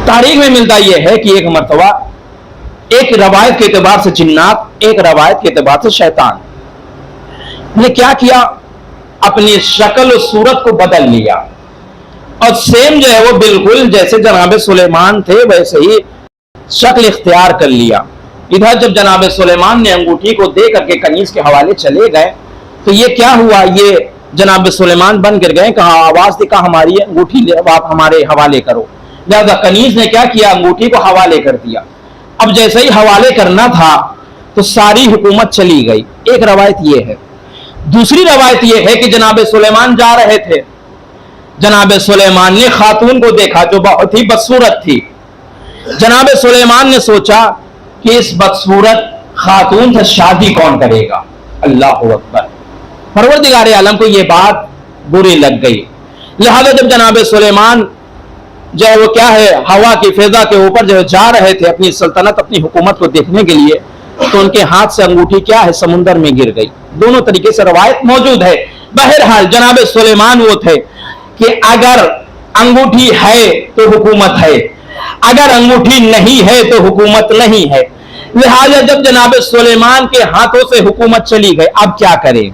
تاریخ میں ملتا یہ ہے کہ ایک مرتبہ ایک روایت کے اعتبار سے جنات، ایک روایت کے اعتبار سے شیطان نے کیا کیا، اپنی شکل و صورت کو بدل لیا اور سیم جو ہے وہ بالکل جیسے جناب سلیمان تھے ویسے ہی شکل اختیار کر لیا۔ ادھر جب جناب سلیمان نے انگوٹھی کو دے کر کے کنیز کے حوالے چلے گئے تو یہ کیا ہوا، یہ جناب سلیمان بن گر گئے، کہا آواز دی، کہا ہماری انگوٹھی آپ ہمارے حوالے کرو۔ لہذا کنیز نے کیا کیا، انگوٹھی کو حوالے کر دیا۔ اب جیسے ہی حوالے کرنا تھا تو ساری حکومت چلی گئی، ایک روایت یہ ہے۔ دوسری روایت یہ ہے کہ جناب سلیمان جا رہے تھے، جناب سلیمان نے خاتون کو دیکھا جو بہت ہی بدصورت تھی۔ جناب سلیمان نے سوچا کہ اس بدصورت خاتون سے شادی کون کرے گا، اللہ اکبر۔ پروردگار عالم کو یہ بات بری لگ گئی، لہذا جب جناب سلیمان جو وہ کیا ہے ہوا کی فضا کے اوپر جو جا رہے تھے اپنی سلطنت، اپنی حکومت کو دیکھنے کے لیے، तो उनके हाथ से अंगूठी क्या है, समुंदर में गिर गई। दोनों तरीके से रवायत मौजूद है। बहरहाल जनाब सुलेमान वो थे कि अगर अंगूठी है तो हुकूमत है, अगर अंगूठी नहीं है तो हुकूमत नहीं है। लिहाजा जब जनाब सुलेमान के हाथों से हुकूमत चली गई, अब क्या करें?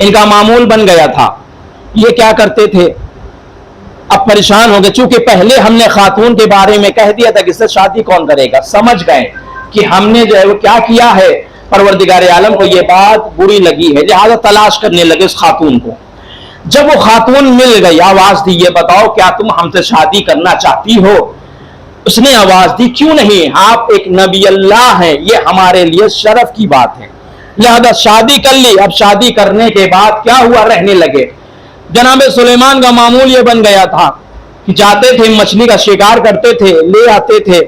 इनका मामूल बन गया था। ये क्या करते थे, अब परेशान हो गए। चूंकि पहले हमने खातून के बारे में कह दिया था कि इससे शादी कौन करेगा, समझ गए कि हमने जो है वो क्या किया है, परवरदिगार आलम को ये बात बुरी लगी है, लिहाजा तलाश करने लगे उस खातून को। जब वो खातून मिल गई, आवाज दी, ये बताओ क्या तुम हमसे शादी करना चाहती हो? उसने आवाज दी, क्यों नहीं, आप एक नबी अल्लाह हैं, ये हमारे लिए शरफ की बात है। लिहाजा शादी कर ली। अब शादी करने के बाद क्या हुआ, रहने लगे। जनाब सुलेमान का मामूल ये बन गया था कि जाते थे, मछली का शिकार करते थे, ले आते थे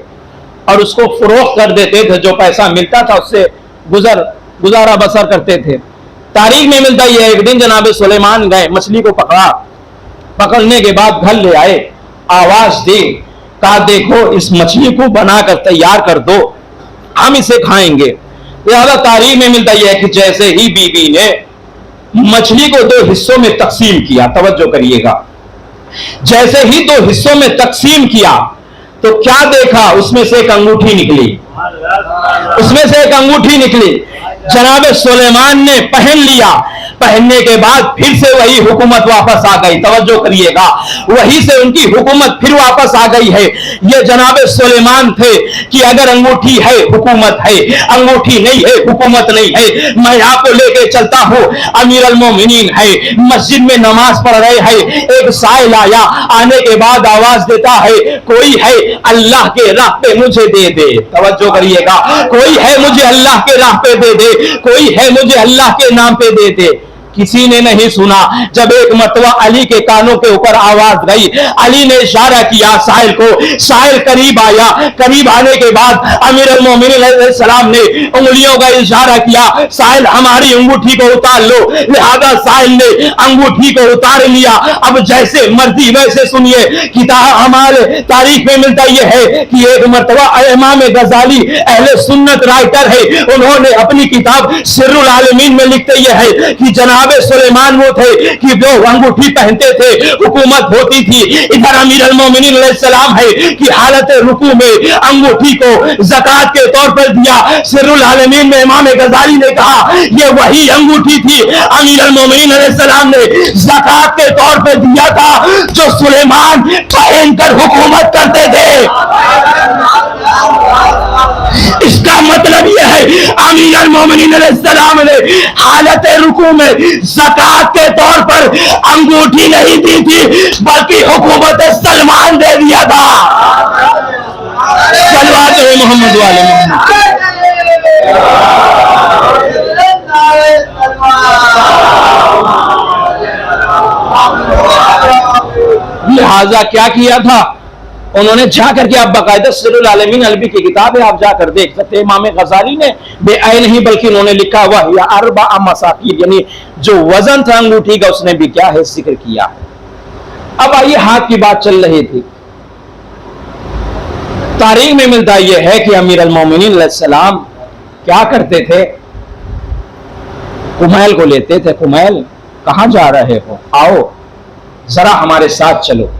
और उसको फरोख्त कर देते थे। जो पैसा मिलता था उससे गुजारा बसर करते थे। तारीख में मिलता है एक दिन जनाब सुलेमान गए, मछली को पकड़ा, पकड़ने के बाद घर ले आए, आवाज दी, कहा देखो इस मछली को बनाकर तैयार कर दो, हम इसे खाएंगे। लिहाजा तारीख में मिलता है कि जैसे ही बीबी ने मछली को 2 हिस्सों में तकसीम किया, तवज्जो करिएगा, जैसे ही 2 हिस्सों में तकसीम किया तो क्या देखा, उसमें से एक अंगूठी निकली, उसमें से एक अंगूठी निकली। जनाब सुलेमान ने पहन लिया। पहनने के बाद फिर से वही हुकूमत वापस आ गई, तवज्जो करिएगा, वही से उनकी हुकूमत फिर वापस आ गई है। ये जनाब सुलेमान थे कि अगर अंगूठी है हुकूमत है, अंगूठी नहीं है हुकूमत नहीं है। मैं आपको लेके चलता हूं, अमीर अल मोमिनीन है, मस्जिद में नमाज पढ़ रहे हैं, एक साइल आया, आने के बाद आवाज देता है, कोई है अल्लाह के राह पे मुझे दे दे, तवज्जो करिएगा, कोई है मुझे अल्लाह के राह पे दे दे, कोई है मुझे अल्लाह के नाम पे दे दे। किसी ने नहीं सुना। जब एक मरतबा अली के कानों के ऊपर आवाज गई, अली ने इशारा किया साहिल को, साहिल करीब आया। करीब आने के बाद अमीर अल मोमिनीन अलैहिस्सलाम ने उंगलियों का इशारा किया, साहिल हमारी अंगूठी को उतार लो। लिहाजा साहिल ने अंगूठी को उतार लिया। अब जैसे मर्जी वैसे सुनिए। किताब हमारे तारीख में मिलता यह है कि एक मरतबा इमाम गजाली अहले सुन्नत राइटर है, उन्होंने अपनी किताब सिर्रुल आलमीन में लिखते यह है कि जनाब सुलेमान वो थे कि जो अंगूठी पहनते थे, हुकूमत होती थी। इधर अमीर अल मोमिनीन अलैहिस्सलाम है कि हालत रुकू में अंगूठी को ज़कात के तौर पर दिया। सिर्रुल आलमीन में इमाम गजाली ने कहा ये वही अंगूठी थी अमीर अल मोमिनीन अलैहिस्सलाम ने ज़कात के तौर पर दिया था जो सुलेमान पहनकर हुकूमत करते थे। इसका मतलब यह है अमीर अल मोमिनीन अलैहिस्सलाम ने हालत रुकू में ज़कात के तौर पर अंगूठी नहीं दी थी, बल्कि हुकूमत सलमान दे दिया था। सल्लल्लाहु अलैहि मोहम्मद वाले लिहाजा क्या किया था उन्होंने, जा करके आप बाकायदा सिर्रुल आलमीन अलवी की किताब है, आप जाकर देख सकते हैं। इमाम गजाली ने बेआई नहीं बल्कि उन्होंने लिखा हुआ या अरबा मसाकीर, यानी जो वजन था अंगूठी का उसने भी क्या है जिक्र किया है। अब आइए हाथ की बात चल रही थी। तारीख में मिलता यह है कि अमीर अल मोमिनीन अलैहिस्सलाम क्या करते थे, कुमैल को लेते थे। कुमैल कहां जा रहे हो, आओ जरा हमारे साथ चलो।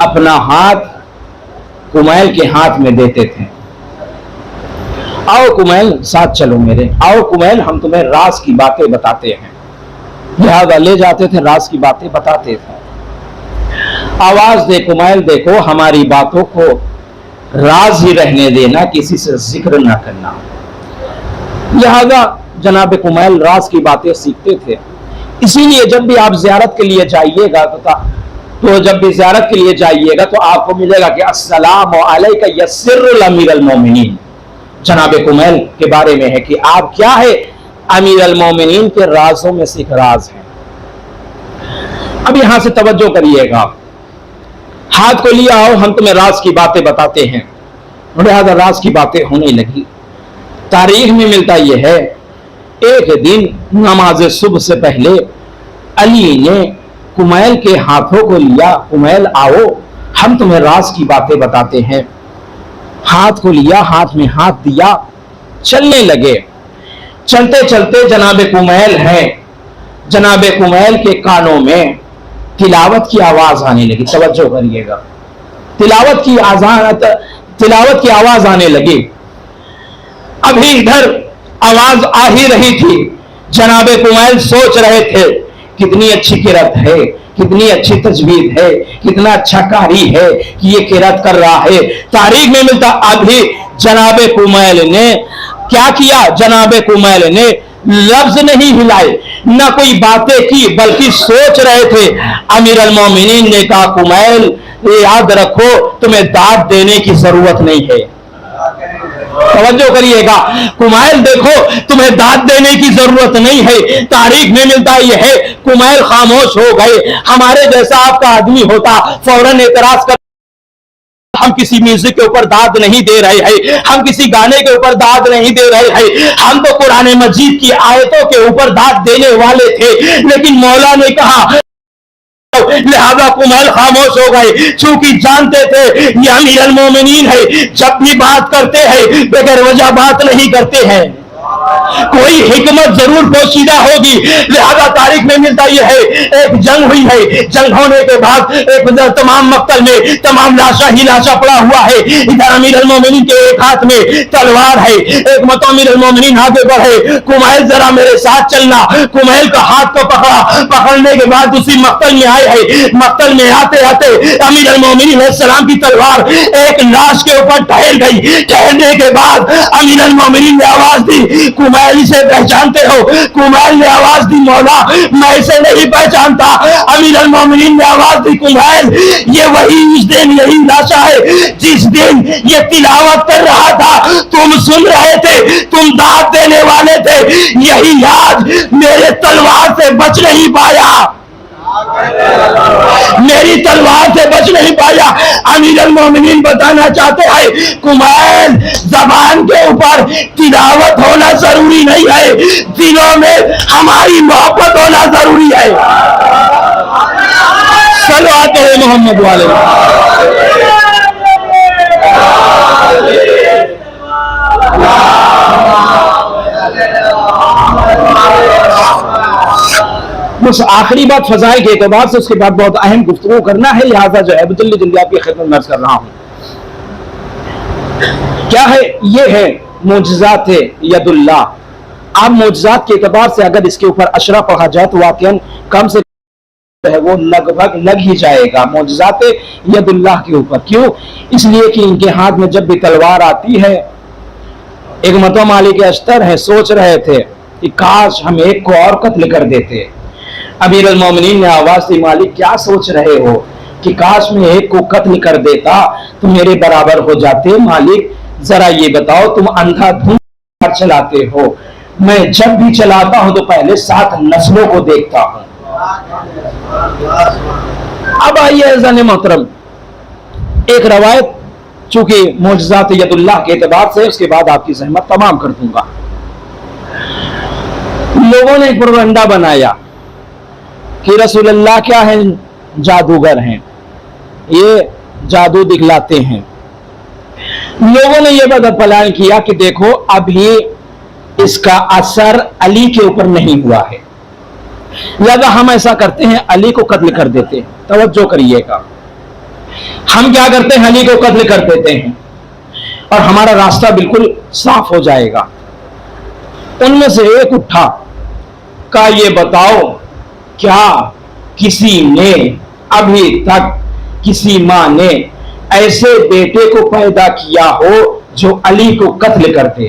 अपना हाथ कुमैल के हाथ में देते थे, आओ कुमैल साथ चलो मेरे, आओ कुमैल हम तुम्हें राज की बातें बताते हैं। लिहाजा ले जाते थे, राज की बातें बताते थे। आवाज दे कुमैल, देखो हमारी बातों को राज ही रहने देना, किसी से जिक्र ना करना। लिहाजा जनाब कुमैल राज की बातें सीखते थे। इसीलिए जब भी आप ज़ियारत के लिए जाइएगा तो जब भी ज़ियारत के लिए जाइएगा तो आपको मिलेगा कि अस्सलामु अलैका या सिर्रुल अमीर अल मोमिनीन। जनाब कुमैल के बारे में है कि आप क्या है, अमीर अल मोमिनीन के राजों में से एक राज है। अब यहां से तवज्जो करिएगा, हाथ को लिया आओ हम तुम्हें राज की बातें बताते हैं। लिहाजा राज की बातें होने लगी। तारीख में मिलता यह है, एक दिन नमाज सुबह से पहले अली ने कुमैल के हाथों को लिया, कुमैल आओ हम तुम्हें राज की बातें बताते हैं। हाथ को लिया, हाथ में हाथ दिया, चलने लगे। चलते चलते जनाब कुमैल हैं, जनाब कुमैल के कानों में तिलावत की आवाज आने लगी। तवज्जो करिएगा, तिलावत की आवाज आने लगी। अभी इधर आवाज आ ही रही थी, जनाब कुमैल सोच रहे थे कितनी अच्छी किरत है, कितनी अच्छी तजवीज है, कितना अच्छा कारी है कि ये किरत कर रहा है, तारीख में मिलता। अभी जनाब कुमैल ने क्या किया, जनाब कुमैल ने लफ्ज नहीं हिलाए, ना कोई बातें की, बल्कि सोच रहे थे। अमीर अल मोमिनीन ने कहा, कुमैल याद रखो तुम्हें दाद देने की जरूरत नहीं है। तवज्जो करिएगा, कुमैल देखो तुम्हें दाद देने की जरूरत नहीं है। तारीख में मिलता यह है कुमैल खामोश हो गए। हमारे जैसा आपका आदमी होता फौरन एतराज कर, हम किसी म्यूजिक के ऊपर दाद नहीं दे रहे हैं, हम किसी गाने के ऊपर दाद नहीं दे रहे हैं, हम तो कुरान मजीद की आयतों के ऊपर दाद देने वाले थे। लेकिन मौला ने कहा, लिहाजा कुमैल खामोश हो गए, चूंकि जानते थे ये अमीर अल मोमिनीन है, जब भी बात करते हैं बगैर वजह बात नहीं करते हैं, कोई हिकमत जरूर पोशीदा होगी। लिहाजा तारीख में मिलता यह है, एक जंग हुई है, जंग होने के बाद एक तमाम मक्तल में तमाम लाशा ही लाशा पड़ा हुआ है। इधर अमीर अल मोमिनीन के एक हाथ में तलवार है, एक मत अमीर अल मोमिनीन आगे बढ़े, कुमैल जरा मेरे साथ चलना। कुमैल का हाथ को पकड़ा, पकड़ने के बाद उसी मक्तल में आए है। मक्तल में आते आते अमीर अल मोमिनीन अलैहिस्सलाम की तलवार एक लाश के ऊपर ठहर गई। ठहरने के बाद अमीर अल मोमिनीन ने आवाज दी, कुमैल इसे पहचानते हो? कुमैल ने आवाज दी, मौला मैं इसे नहीं पहचानता। अमीर अल मोमिनीन ने आवाज दी, कुमैल ये वही उस दिन यही लाशा है जिस दिन ये तिलावत कर रहा था, तुम सुन रहे थे, तुम दाद देने वाले थे, यही आज मेरे तलवार से बच नहीं पाया, मेरी तलवार से बच नहीं पाया। अमीर अल मोमिनीन बताना चाहते हैं, कुमैल जबान के ऊपर तिलावत होना जरूरी नहीं है, दिलों में हमारी मोहब्बत होना जरूरी है। सल्लल्लाहु अलैहि मोहम्मद वाले बस आखिरी बात फजाइल के एतबार से, उसके बाद बहुत अहम गुफ्तगू करना है, लिहाजा जो है जल्दी जल्दी आपकी खिदमत में अर्ज कर रहा हूं। क्या है? ये है मोजज़ात यदुल्लाह। आप मोजज़ात के एतबार से अगर इसके ऊपर अशरा पढ़ा जाए तो वाकई कम से है वो लगभग लग ही जाएगा मोजज़ात यदुल्लाह के ऊपर। क्यों? इसलिए कि इनके हाथ में जब भी तलवार आती है, एक मतो मालिक अश्तर है, सोच रहे थे कि काश हम एक को और कत्ल कर देते। अमीर अल मोमिनीन ने आवाज दी, मालिक क्या सोच रहे हो कि काश मैं एक को कत्ल कर देता तो मेरे बराबर हो जाते। मालिक जरा ये बताओ, तुम अंधाधुंध चलाते हो, मैं जब भी चलाता हूं तो पहले 7 नस्लों को देखता हूं। अब आइए अज़ान मोहतरम, एक रवायत चूंकि मोजज़ात यदुल्लाह के एतबार से, उसके बाद आपकी सहमत तमाम कर दूंगा। लोगों ने एक प्रोपगंडा बनाया कि रसूलुल्लाह क्या है, जादूगर हैं, ये जादू दिखलाते हैं। लोगों ने यह बड़ा प्लान किया कि देखो अभी इसका असर अली के ऊपर नहीं हुआ है, लगा हम ऐसा करते हैं अली को कत्ल कर देते हैं। तवज्जो करिएगा, हम क्या करते हैं, अली को कत्ल कर देते हैं और हमारा रास्ता बिल्कुल साफ हो जाएगा। उनमें से एक उठा, कहा ये बताओ क्या किसी ने अभी तक किसी मां ने ऐसे बेटे को पैदा किया हो जो अली को कत्ल करते,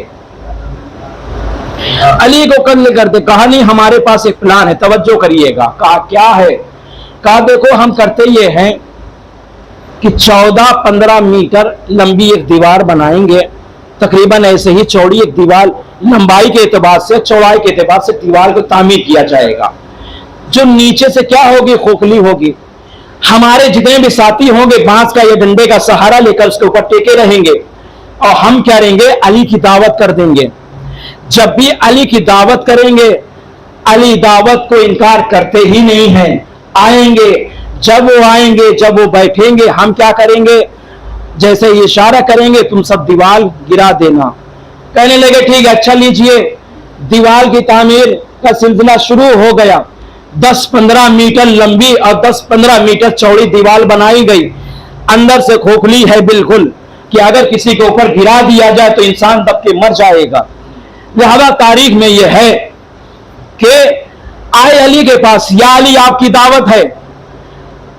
अली को कत्ल करते? कहा नहीं, हमारे पास एक प्लान है। तवज्जो करिएगा, कहा क्या है? कहा देखो हम करते ये हैं कि 14-15 मीटर लंबी एक दीवार बनाएंगे, तकरीबन ऐसे ही चौड़ी एक दीवार, लंबाई के एतबार से चौड़ाई के एतबार से दीवार को तामीर किया जाएगा। जो नीचे से क्या होगी, खोखली होगी। हमारे जितने भी साथी होंगे बांस का या डंडे का सहारा लेकर उसके ऊपर टेके रहेंगे और हम क्या करेंगे, अली की दावत कर देंगे। जब भी अली की दावत करेंगे, अली दावत को इनकार करते ही नहीं हैं, आएंगे। जब वो आएंगे, जब वो बैठेंगे, हम क्या करेंगे, जैसे ये इशारा करेंगे तुम सब दीवार गिरा देना, कहने लगे ठीक है, अच्छा लीजिए, दीवार की तामीर का सिलसिला शुरू हो गया। 10-15 मीटर लंबी और 10-15 मीटर चौड़ी दीवार बनाई गई। अंदर से खोखली है बिल्कुल, कि अगर किसी के ऊपर गिरा दिया जाए तो इंसान दब के मर जाएगा। लिहाजा तारीख में यह है कि आए अली के पास, या अली आपकी दावत है।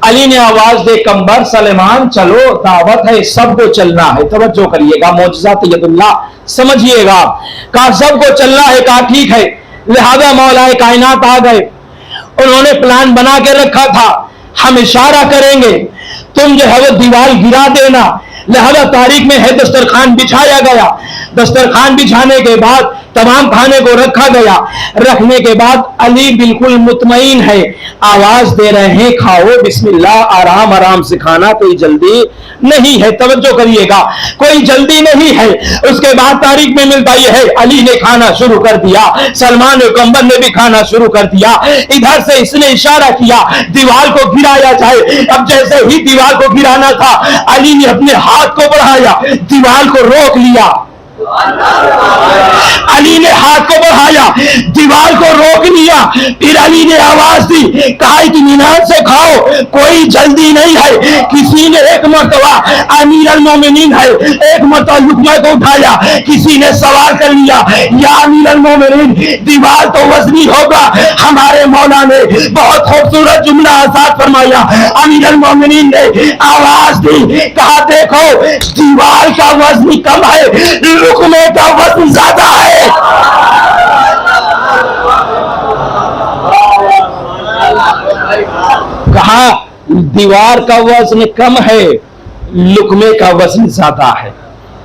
अली ने आवाज दे कंबर सलेमान चलो, दावत है, सबको चलना है। तवज्जो करिएगा, मौजज़ात यदुल्लाह समझिएगा। कहा सबको चलना है, कहा ठीक है। लिहाजा मौलाए कायनात आ गए। उन्होंने प्लान बना के रखा था, हम इशारा करेंगे, तुम जो है वो दीवार गिरा देना। लिहाजा तारीख में है दस्तरखान बिछाया गया। दस्तरखान बिछाने के बाद तमाम खाने को रखा गया। रखने के बाद अली बिल्कुल मुतमईन है, आवाज दे रहे हैं खाओ बिस्मिल्लाह, आराम आराम से खाना, कोई जल्दी नहीं है। तवज्जो करिएगा, कोई जल्दी नहीं है। उसके बाद तारीख में मिलता यह है, अली ने खाना शुरू कर दिया, सलमान कंबर ने भी खाना शुरू कर दिया। इधर से इसने इशारा किया दीवार को गिराया जाए। अब जैसे ही दीवार को गिराना था, अली ने अपने हाथ को बढ़ाया, दीवार को रोक लिया। अली ने हाथ को बढ़ाया, दीवार को रोक लिया। फिर अली ने आवाज दी, कहा इत्मीनान से खाओ, कोई जल्दी नहीं है। किसी ने एक मर्तबा अमीर अल मोमिनीन है, एक मर्तबा लुकमा को उठाया, किसी ने सवाल कर लिया, या अमीर अल मोमिनीन दीवार तो वजनी होगा। हमारे मौला ने बहुत खूबसूरत जुमला आजाद फरमाया। अमीर अल मोमिनीन ने आवाज दी, कहा देखो दीवार का वजन कम है, लुकमे का वजन ज्यादा है। कहा दीवार का वजन कम है, लुकमे का वजन ज्यादा है।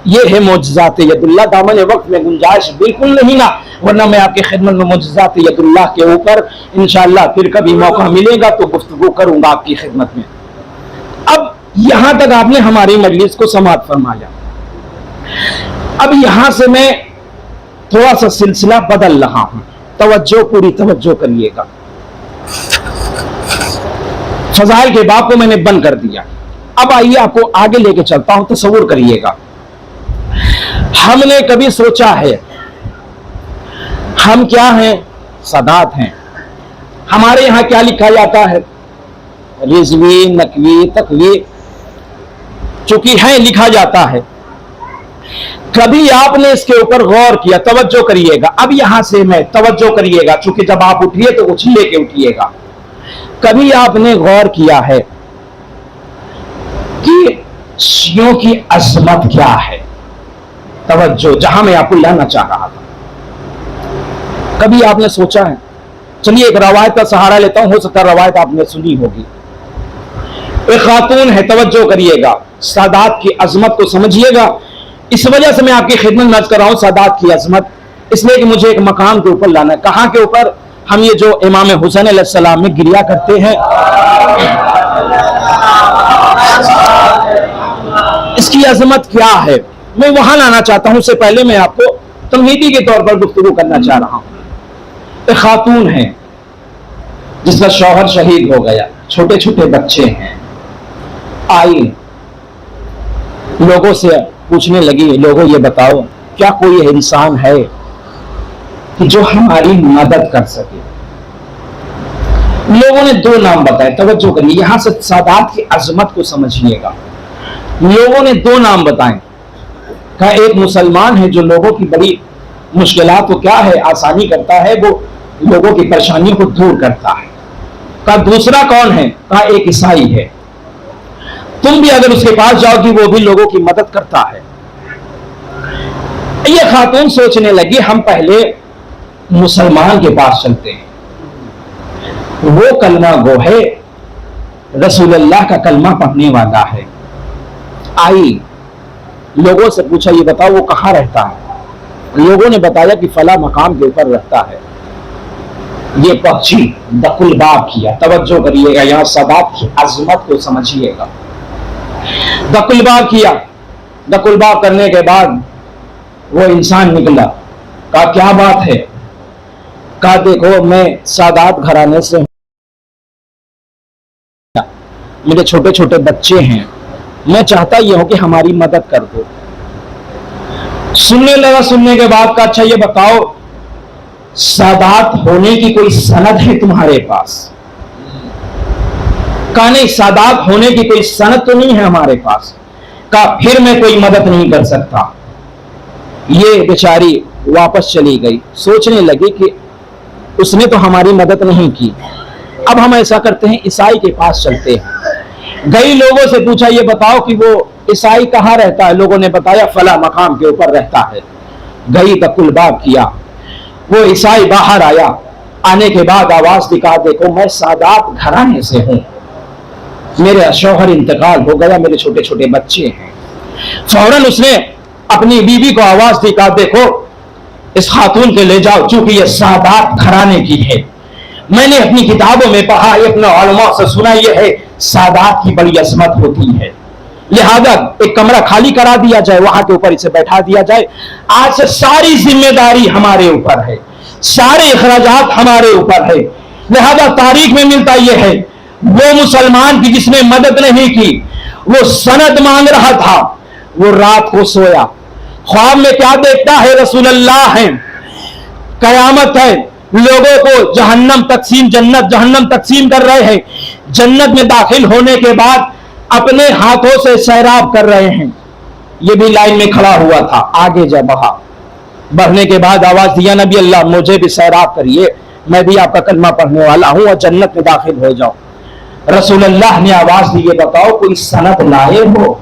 ये है मौजज़ात यदुल्लाह। दामन वक्त में गुंजाइश बिल्कुल नहीं ना, वरना मैं आपकी खिदमत में मौजज़ात यदुल्लाह के ऊपर इंशाअल्लाह फिर कभी मौका मिलेगा तो गुफ्तगू करूंगा आपकी खिदमत में। अब यहां तक आपने हमारी मजलिस को समाअत फरमाया। अब यहां से मैं थोड़ा सा सिलसिला बदल रहा हूं, तवज्जो, पूरी तवज्जो करिएगा। फजाइल के बाब को मैंने बंद कर दिया। अब आइए आपको आगे लेके चलता हूं, तसव्वुर करिएगा। हमने कभी सोचा है हम क्या हैं? सादात हैं। हमारे यहां क्या लिखा जाता है? रिजवी, नकवी, तकवी, चूंकि है लिखा जाता है। कभी आपने इसके ऊपर गौर किया? तवज्जो करिएगा। अब यहां से मैं, तवज्जो करिएगा, चूंकि जब आप उठिए तो कुछ लेके उठिएगा। कभी आपने गौर किया है कि शियों की अजमत क्या है? तवज्जो, जहां मैं आपको लाना चाह रहा था। कभी आपने सोचा है? चलिए एक रवायत का सहारा लेता हूं, हो सकता है रवायत आपने सुनी होगी। एक खातून है, तवज्जो करिएगा, सादात की अजमत को समझिएगा। इस वजह से मैं आपकी खिदमत में अर्ज कर रहा हूं सादात की अजमत, इसलिए कि मुझे एक मकाम के ऊपर लाना है। कहां के ऊपर? हम ये जो इमाम हुसैन अलैहिस्सलाम में गिरिया करते हैं, इसकी अजमत क्या है, मैं वहां लाना चाहता हूं। उससे पहले मैं आपको तमहीदी के तौर पर गुफ्तगू करना चाह रहा हूं। एक खातून है जिसका शौहर शहीद हो गया, छोटे छोटे बच्चे हैं। आई लोगों से पूछने लगी, लोगों ये बताओ क्या कोई इंसान है कि जो हमारी मदद कर सके? लोगों ने दो नाम बताए, तवज्जो करिए, यहां से सादात की अजमत को समझिएगा। लोगों ने दो नाम बताए। कहा एक मुसलमान है जो लोगों की बड़ी मुश्किलात को क्या है आसानी करता है, वो लोगों की परेशानियों को दूर करता है। कहा दूसरा कौन है? कहा एक ईसाई है, तुम भी अगर उसके पास जाओगी वो भी लोगों की मदद करता है। ये खातून सोचने लगी हम पहले मुसलमान के पास चलते हैं, वो कलमा गो है, रसूलुल्लाह का कलमा पढ़ने वाला है। आई लोगों से पूछा ये बताओ वो कहां रहता है? लोगों ने बताया कि फला मकाम के ऊपर रहता है। ये पक्षी दकुलबाब किया, तवज्जो करिएगा, यहां सादात की अजमत को समझिएगा। दकुलबाब किया, दकुलबाब करने के बाद वो इंसान निकला। कहा क्या बात है? कहा देखो मैं सादात घराने से हूं, मेरे छोटे छोटे बच्चे हैं, मैं चाहता ये हूं कि हमारी मदद कर दो। सुनने लगा, सुनने के बाद का अच्छा ये बताओ सादात होने की कोई सनद है तुम्हारे पास? कहा नहीं, सादात होने की कोई सनद तो नहीं है हमारे पास। कहा फिर मैं कोई मदद नहीं कर सकता। ये बेचारी वापस चली गई, सोचने लगी कि उसने तो हमारी मदद नहीं की, अब हम ऐसा करते हैं ईसाई के पास चलते हैं। गई, लोगों से पूछा ये बताओ कि वो ईसाई कहाँ रहता है? लोगों ने बताया फला मकाम के ऊपर रहता है। गई, दकुलबाब किया, वो ईसाई बाहर आया। आने के बाद आवाज दिखा, देखो मैं सादात घराने से हूं, मेरे शौहर इंतकाल हो गया, मेरे छोटे छोटे बच्चे हैं। फौरन उसने अपनी बीवी को आवाज दी, कहा देखो इस खातून के ले जाओ, चूंकि ये सादात घराने की है। मैंने अपनी किताबों में पढ़ा, अपने उलमा से सुना, ये है सादात की बड़ी अजमत होती है, लिहाजा एक कमरा खाली करा दिया जाए, वहां के ऊपर इसे बैठा दिया जाए। आज से सारी जिम्मेदारी हमारे ऊपर है, सारे अखराजात हमारे ऊपर है। लिहाजा तारीख में मिलता यह है, वो मुसलमान की जिसने मदद नहीं की, वो सनद मांग रहा था, वो रात को सोया, ख्वाब में क्या देखता है? रसूलुल्लाह है, कयामत है, लोगों को जहन्नम तकसीम, जन्नत जहन्नम तकसीम कर रहे हैं। जन्नत में दाखिल होने के बाद अपने हाथों से सैराब कर रहे हैं। ये भी लाइन में खड़ा हुआ था, आगे जा बढ़ा, बढ़ने के बाद आवाज दिया, नबी अल्लाह मुझे भी सैराब करिए, मैं भी आपका कलमा पढ़ने वाला हूं और जन्नत में दाखिल हो जाओ। रसूलुल्लाह ने आवाज दी, ये बताओ कोई सनद लाए हो?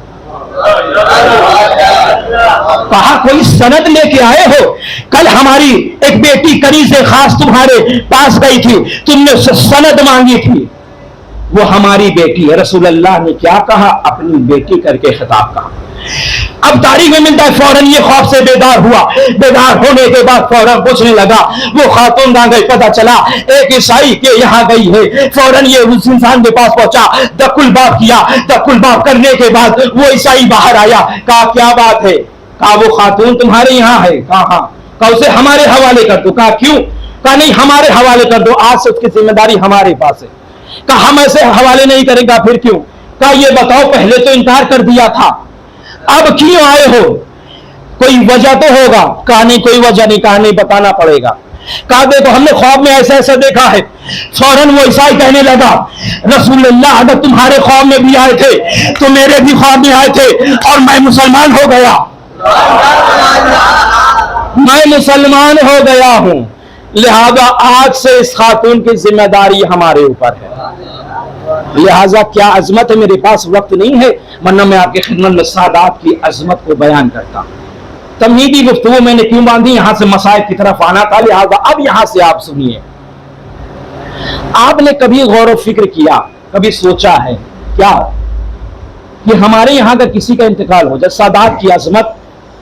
कहा कोई सनद लेके आए हो? कल हमारी एक बेटी करीज खास तुम्हारे पास गई थी, तुमने सनद मांगी थी, वो हमारी बेटी है। रसूलुल्लाह ने क्या कहा? अपनी बेटी करके खिताब कहा। अब तारीख में मिलता है फौरन ये खौफ से बेदार हुआ, बेदार होने के बाद फौरन पूछने लगा, वो खातून कहां गई? पता चला एक ईसाई के यहाँ गई है। फौरन ये उस इंसान के पास पहुंचा, दकुलबाब किया, दकुलबाब करने के बाद वो ईसाई बाहर आया। कहा क्या बात है? कहा वो खातून तुम्हारे यहाँ है। कहा हाँ। कहा उसे हमारे हवाले कर दो। कहा क्यों? कहा नहीं हमारे हवाले कर दो, आज से उसकी जिम्मेदारी हमारे पास है। कहा हम ऐसे हवाले नहीं करेंगे। फिर क्यों? कहा ये बताओ पहले तो इनकार कर दिया था, अब क्यों आए हो? कोई वजह तो होगा। कहा नहीं कोई वजह नहीं। कहा नहीं बताना पड़ेगा। कहा देखो हमने ख्वाब में ऐसा ऐसा देखा है। फौरन वो ईसाई कहने लगा, रसूलुल्लाह अगर तुम्हारे ख्वाब में भी आए थे तो मेरे भी ख्वाब में आए थे और मैं मुसलमान हो गया, मैं मुसलमान हो गया हूं। लिहाजा आज से इस खातून की जिम्मेदारी हमारे ऊपर है। लिहाजा क्या अजमत है, मेरे पास वक्त नहीं है, वरना मैं आपकी खिदमत में सादात की अजमत को बयान करता। तमहीदी गुफ्तगू मैंने क्यों बांधी? यहां से मसाइल की तरफ आना था, लिहाजा अब यहां से आप सुनिए। आपने कभी गौर व फिक्र किया, कभी सोचा है क्या कि हमारे यहां अगर किसी का इंतकाल हो जाए, सादात की अजमत,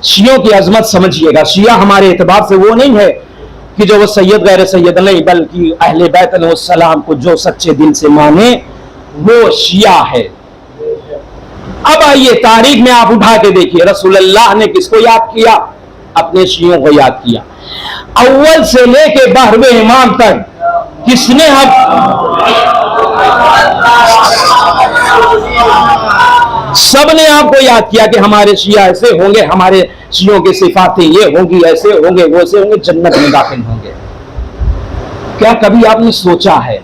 शियों की अजमत समझिएगा, शिया हमारे एतबार से वो नहीं है कि जो वो सैयद गैर सैयद नहीं, बल्कि अहले बैत अलैहिस्सलाम को जो सच्चे दिल से माने वो शिया है। अब आइए तारीख में आप उठा के देखिए, रसूलुल्लाह ने किसको याद किया? अपने शियों को याद किया। अव्वल से लेके 12वें इमाम तक किसने सब ने आपको याद किया कि हमारे शिया ऐसे होंगे, हमारे शियों की सिफातें ये होंगी, ऐसे होंगे, वैसे होंगे, जन्नत में दाखिल होंगे। क्या कभी आपने सोचा है?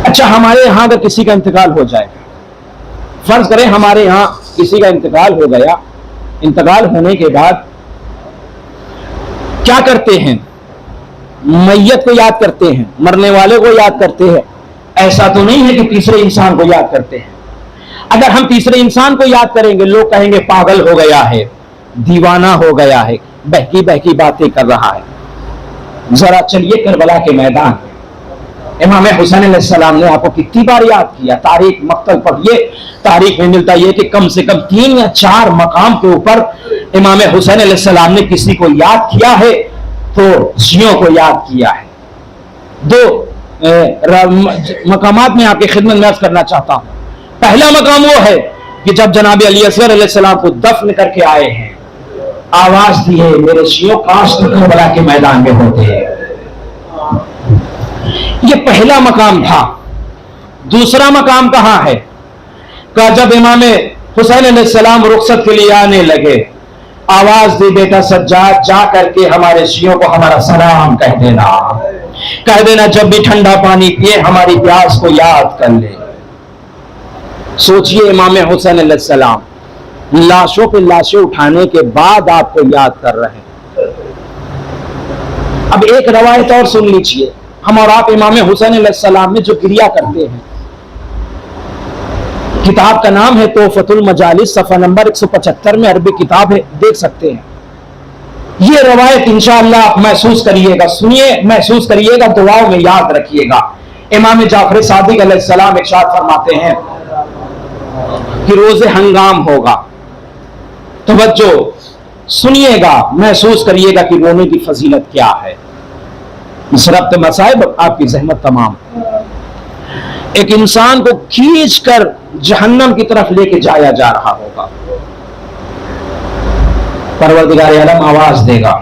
अच्छा हमारे यहां अगर किसी का इंतकाल हो जाए, फर्ज करें हमारे यहां किसी का इंतकाल हो गया, इंतकाल होने के बाद क्या करते हैं? मैयत को याद करते हैं, मरने वाले को याद करते हैं। ऐसा तो नहीं है कि तीसरे इंसान को याद करते हैं। अगर हम तीसरे इंसान को याद करेंगे, लोग कहेंगे पागल हो गया है, दीवाना हो गया है, बहकी बहकी बातें कर रहा है। जरा चलिए करबला के मैदान, इमाम हुसैन अलैहिस्सलाम ने आपको कितनी बार याद किया? तारीख मक्तल पढ़िए, तारीख में मिलता है कि कम से कम 3 या 4 मकाम के ऊपर इमाम हुसैन अलैहिस्सलाम ने किसी को याद किया है, तो शियों को याद किया है। 2 मकामात में आपकी खिदमत में अर्ज करना चाहता हूं। पहला मकाम वो है कि जब जनाब अली असगर अलैहिस्सलाम को दफन करके आए हैं, आवाज दी है मेरे शियों काश करबला के मैदान में होते हैं। ये पहला मकाम था। दूसरा मकाम कहां है? का जब इमाम हुसैन अलैहिस्सलाम रुखसत के लिए आने लगे। आवाज दी, बेटा सज्जाद जा करके हमारे शियों को हमारा सलाम कह देना, जब भी ठंडा पानी पिए हमारी प्यास को याद कर ले। सोचिए, इमाम हुसैन अलैहिस्सलाम लाशों पे लाशें उठाने के बाद आपको याद कर रहे हैं। अब एक रवायत और सुन लीजिए, हम और आप इमाम हुसैन अलैहिस्सलाम में जो क्रिया करते हैं। किताब का नाम है तोहफतुल मजालिस, सफा नंबर 175 में अरबी किताब है, देख सकते हैं। ये रवायत इंशाअल्लाह आप महसूस करिएगा, सुनिए, महसूस करिएगा, दुआओं में याद रखिएगा। इमाम जाफर सादिक अलैहिस्सलाम इरशाद फरमाते हैं कि रोजे हंगाम होगा, तवज्जो सुनिएगा, महसूस करिएगा कि रोने की फजीलत क्या है। इस रब्त मसाइब आपकी ज़हमत तमाम। एक इंसान को खींच कर जहन्नम की तरफ लेके जाया जा रहा होगा, परवरदिगार आलम आवाज देगा,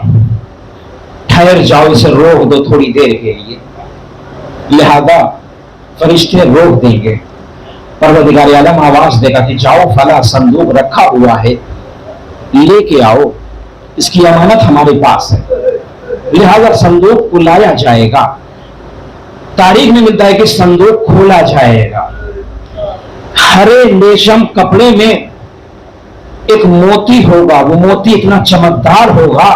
ठहर जाओ, इसे रोक दो थोड़ी देर के लिए। लिहाजा फरिश्ते रोक देंगे। परवरदिगार आलम आवाज देगा कि जाओ, फला संदूक रखा हुआ है, लेके आओ, इसकी अमानत हमारे पास है। लिहाजा संदूक को लाया जाएगा। तारीख में मिलता है कि संदूक खोला जाएगा। हरे रेशम कपड़े में एक मोती होगा, वो मोती इतना चमकदार होगा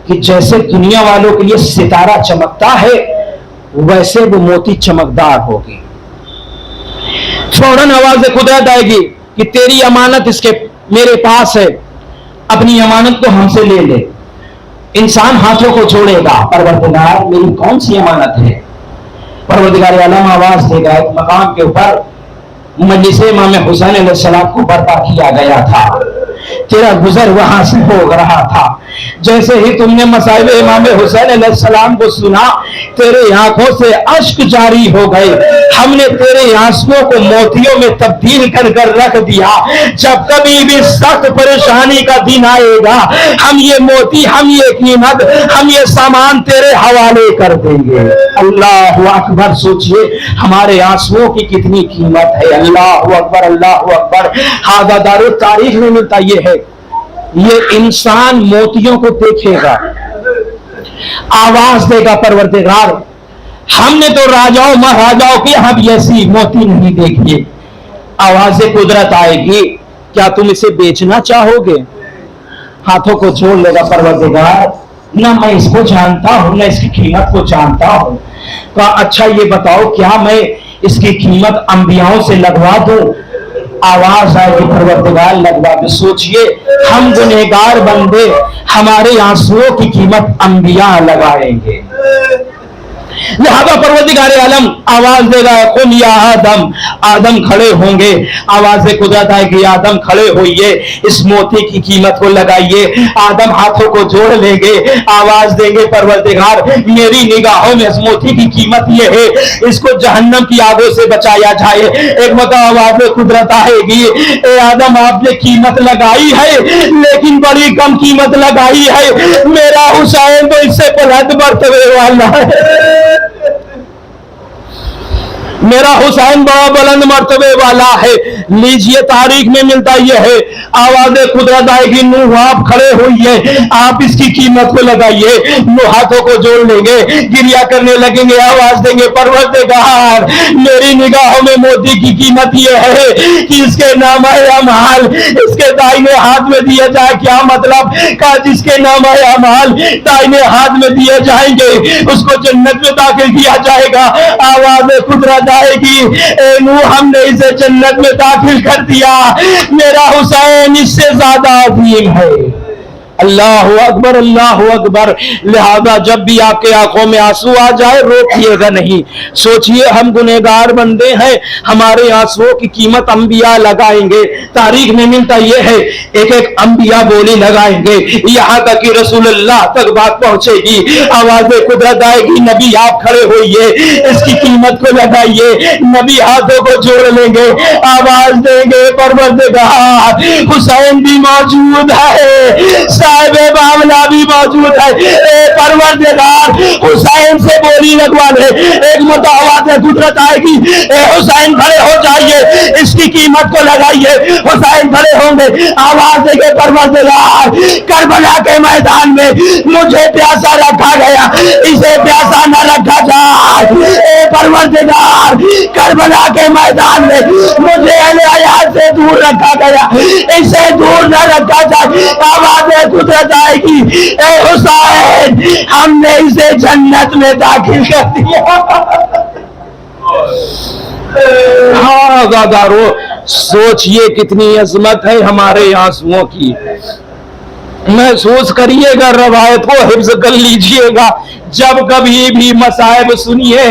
कि जैसे दुनिया वालों के लिए सितारा चमकता है, वैसे वो मोती चमकदार होगी। फौरन आवाज कुदरत आएगी कि तेरी अमानत इसके मेरे पास है, अपनी अमानत को हमसे ले ले। इंसान हाथों को जोड़ेगा, परवरदिगार मेरी कौन सी अमानत है। परवरदिगार आलम आवाज देगा, एक मकाम के ऊपर मजलिस इमाम हुसैन अलैहिस्सलाम को बर्पा किया गया था, तेरा गुजर वहां से हो रहा था। जैसे ही तुमने मसाइब इमाम हुसैन अलैहिस्सलाम को सुना, तेरे आंखों से अश्क जारी हो गए। हमने तेरे आंसुओं को मोतियों में तब्दील कर कर रख दिया। जब कभी भी सख्त परेशानी का दिन आएगा, हम ये मोती, हम ये कीमत, हम ये सामान तेरे हवाले कर देंगे। अल्लाह अकबर। सोचिए हमारे आंसुओं की कितनी कीमत है। अल्लाह अकबर, अल्लाह अकबर। हादा दारुल तारीख में मिलता ये है, ये इंसान मोतियों को देखेगा, आवाज देगा, परवरदिगार हमने तो राजाओं महाराजाओं की हम ऐसी मोती नहीं देखी। आवाज कुदरत आएगी, क्या तुम इसे बेचना चाहोगे। हाथों को जोड़ लेगा, परवरदिगार ना मैं इसको जानता हूं, ना इसकी कीमत को जानता हूं। कहा अच्छा ये बताओ, क्या मैं इसकी कीमत अंबियाओं से लगवा दूं। आवाज आएगी, परवरदिगार लगवा दो। सोचिए हम गुनहगार बंदे, हमारे आंसुओं की कीमत अंबिया लगाएंगे। लिहाजा परवरदिगार आलम आवाज देगा, कुल या आदम, आदम खड़े होंगे। आवाज कुदरत आएगी, आदम खड़े होइए, इस मोती की कीमत को लगाइए। आदम हाथों को जोड़ लेंगे, आवाज देंगे, परवरदिगार मेरी निगाहों में इस मोती की कीमत ये है, इसको जहन्नम की आगों से बचाया जाए। एक मतलब आवाज कुदरत आएगी, ए आदम आपने कीमत लगाई है, लेकिन बड़ी कम कीमत लगाई है। मेरा हुसैन तो इससे बुलंद मर्तबे वाला है, मेरा हुसैन बड़ा बुलंद मर्तबे वाला है। लीजिए तारीख में मिलता यह है, आवाज कुदरत आएगी, नूह आप खड़े होइए, आप इसकी कीमत को लगाइए। नूह हाथों को जोड़ लेंगे, गिरिया करने लगेंगे, आवाज देंगे, परवरदिगार मेरी निगाहों में मोती की कीमत यह है कि इसके नामाए अमाल इसके दाहिने हाथ में दिया जाए। क्या मतलब, का जिसके नामाए अमाल दाहिने हाथ में दिए जाएंगे उसको जन्नत में दाखिल किया जाएगा। आवाज कुदरत आएगी, ए नूह हमने इसे जन्नत में दाखिल कर दिया, मेरा हुसैन इससे ज्यादा अजीम है। अल्लाह अकबर, अल्लाह अकबर। लिहाजा जब भी आपके आंखों में आंसू आ जाए रोकिएगा नहीं। सोचिए हम गुनहगार बंदे हैं, हमारे आंसुओं की कीमत अंबिया लगाएंगे। तारीख में मिलता यह है, एक एक अंबिया बोली लगाएंगे, यहां तक कि रसूलुल्लाह तक बात पहुंचेगी। आवाज कुदरत आएगी, नबी आप खड़े होइए, इसकी कीमत को लगाइए। नबी हाथों को जोड़ लेंगे, आवाज देंगे, परवरदिगार हुसैन भी मौजूद है, साहिब बावला भी मौजूद है। ए परवरदिगार, हुसैन से बोली लगवा दे। एक मुतावात कुदरत आएगी, ए हुसैन खड़े हो जाइए, इसकी कीमत को लगाइए। हुसैन खड़े होंगे, आवाज देंगे परवरदिगार, करबला के मैदान में मुझे प्यासा रखा गया, इसे प्यासा न रखा जाए। ए परवरदिगार, करबला के मैदान में मुझे अहले से दूर रखा गया, इसे दूर न रखा जाए। आवाज़ कुदरत आएगी, ए हुसैन, हमने इसे जन्नत में दाखिल कर दिया। हाँ दादारो, सोचिए कितनी अजमत है हमारे आंसुओं की। महसूस करिएगा, रवायत को हिफ्ज कर लीजिएगा। जब कभी भी मसाइब सुनिए,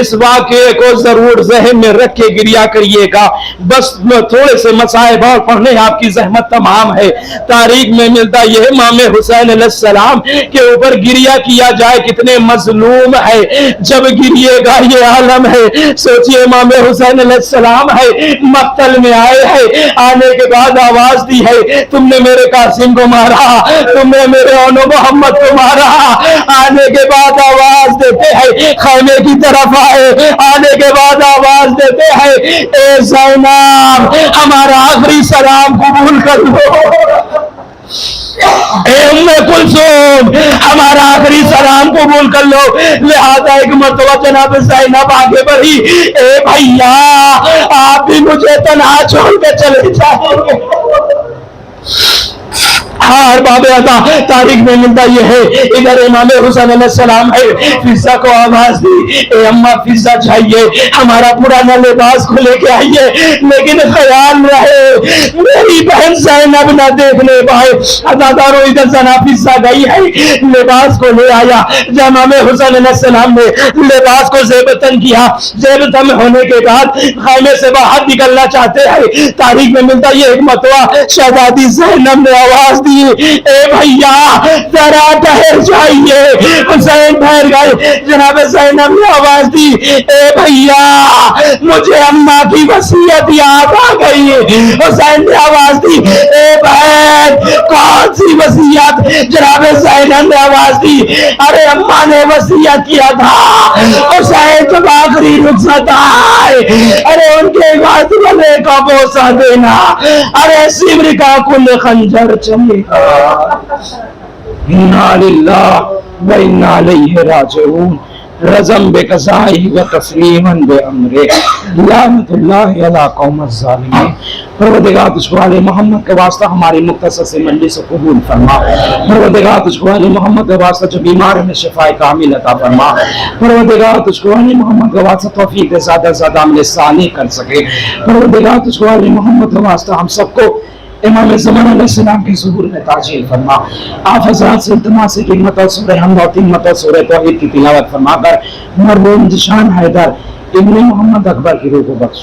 इस वाक़े को जरूर ज़हन में रख के गिरिया करिएगा। बस थोड़े से मसाइब और पढ़ने आपकी जहमत तमाम है। तारीख में मिलता यह इमाम हुसैन अलैहिस्सलाम के ऊपर गिरिया किया जाए, कितने मजलूम है। जब गिरिएगा ये आलम है। सोचिए, इमाम हुसैन अलैहिस्सलाम है, मक्तल में आए हैं, आने के बाद आवाज दी है, तुमने मेरे कासिम को मारा, तुमने मेरे ओनो मोहम्मद को मारा। आने के बाद आवाज देते हैं, खैमे की तरफ आए, आने के बाद आवाज देते हैं, ए ज़ैनब, हमारा आखिरी सलाम कबूल कर लो। ए उम्मे कुलसूम, हमारा आखिरी सलाम कबूल कर लो। लिहाजा एक मरतबा जनाब ज़ैनब आगे बढ़ी, ए भैया, आप भी मुझे तन्हा छोड़ के चले जाएंगे। हाँ बाबे अता, तारीख में मिलता ये है, इधर इमाम हुसैन अलैहिस्सलाम है, फिजा को आवाज दी, ए अम्मा फिजा चाहिए, हमारा पुराना लिबास को लेके आइए। लेकिन ख्याल रहे मेरी बहन ज़ैनब ना देखने पाए। अदादारों, इधर जना फिजा गई है, लिबास को ले आया। जब इमाम हुसैन अलैहिस्सलाम ने लिबास को ज़ेबतन किया, ज़ेबतन होने के बाद खाने से बाहर निकलना चाहते हैं। तारीख में मिलता ये एक मतवा, शहजादी ज़ैनब ने आवाज दी, ए भैया जरा ठहर जाइए। हुसैन ठहर गए। जनाब ज़ैनब ने आवाज दी, ए भैया मुझे अम्मा की वसीयत याद आ गई। हुसैन ने आवाज दी, ए बहन कौन सी वसीयत? जनाब ज़ैनब ने आवाज दी, अरे अम्मा ने वसीयत किया था हुसैन जब आखिरी रुखसत आए, अरे उनके बाद गले का बोसा देना, अरे सिमर का कुल खंजर चलेगा। इन्ना लिल्लाह व इन्ना इलैहि राजिऊन। रज़म बेक़ज़ाई व तस्लीमन बेअम्रे, लानतुल्लाहि अला कौमिज़ ज़ालिमीन। परवरदिगार, तुझको आले मोहम्मद के वास्ता हमारी मुख्तसर से मंडी से कबूल फरमा। परवरदिगार, तुझको आले मोहम्मद के वास्ता जो बीमार में शिफाए कामिल अता फरमा। परवरदिगार, तुझको आले मोहम्मद के वास्ता तौफीक ज़्यादा ज़्यादा अमल साली कर सके। परवरदिगार, तुझको आले मोहम्मद के वास्ता हम सबको इमाम ज़मान अलैहिस्सलाम के ज़ुहूर में ताजील फरमा। आप हज़रात से इल्तिमास है कि हिम्मत और सूरह हमद और हिम्मत और सूरह तौहीद की तिलावत फरमाकर मरहूम ज़िशान हैदर इब्न मोहम्मद अकबर की रूह को बख्श।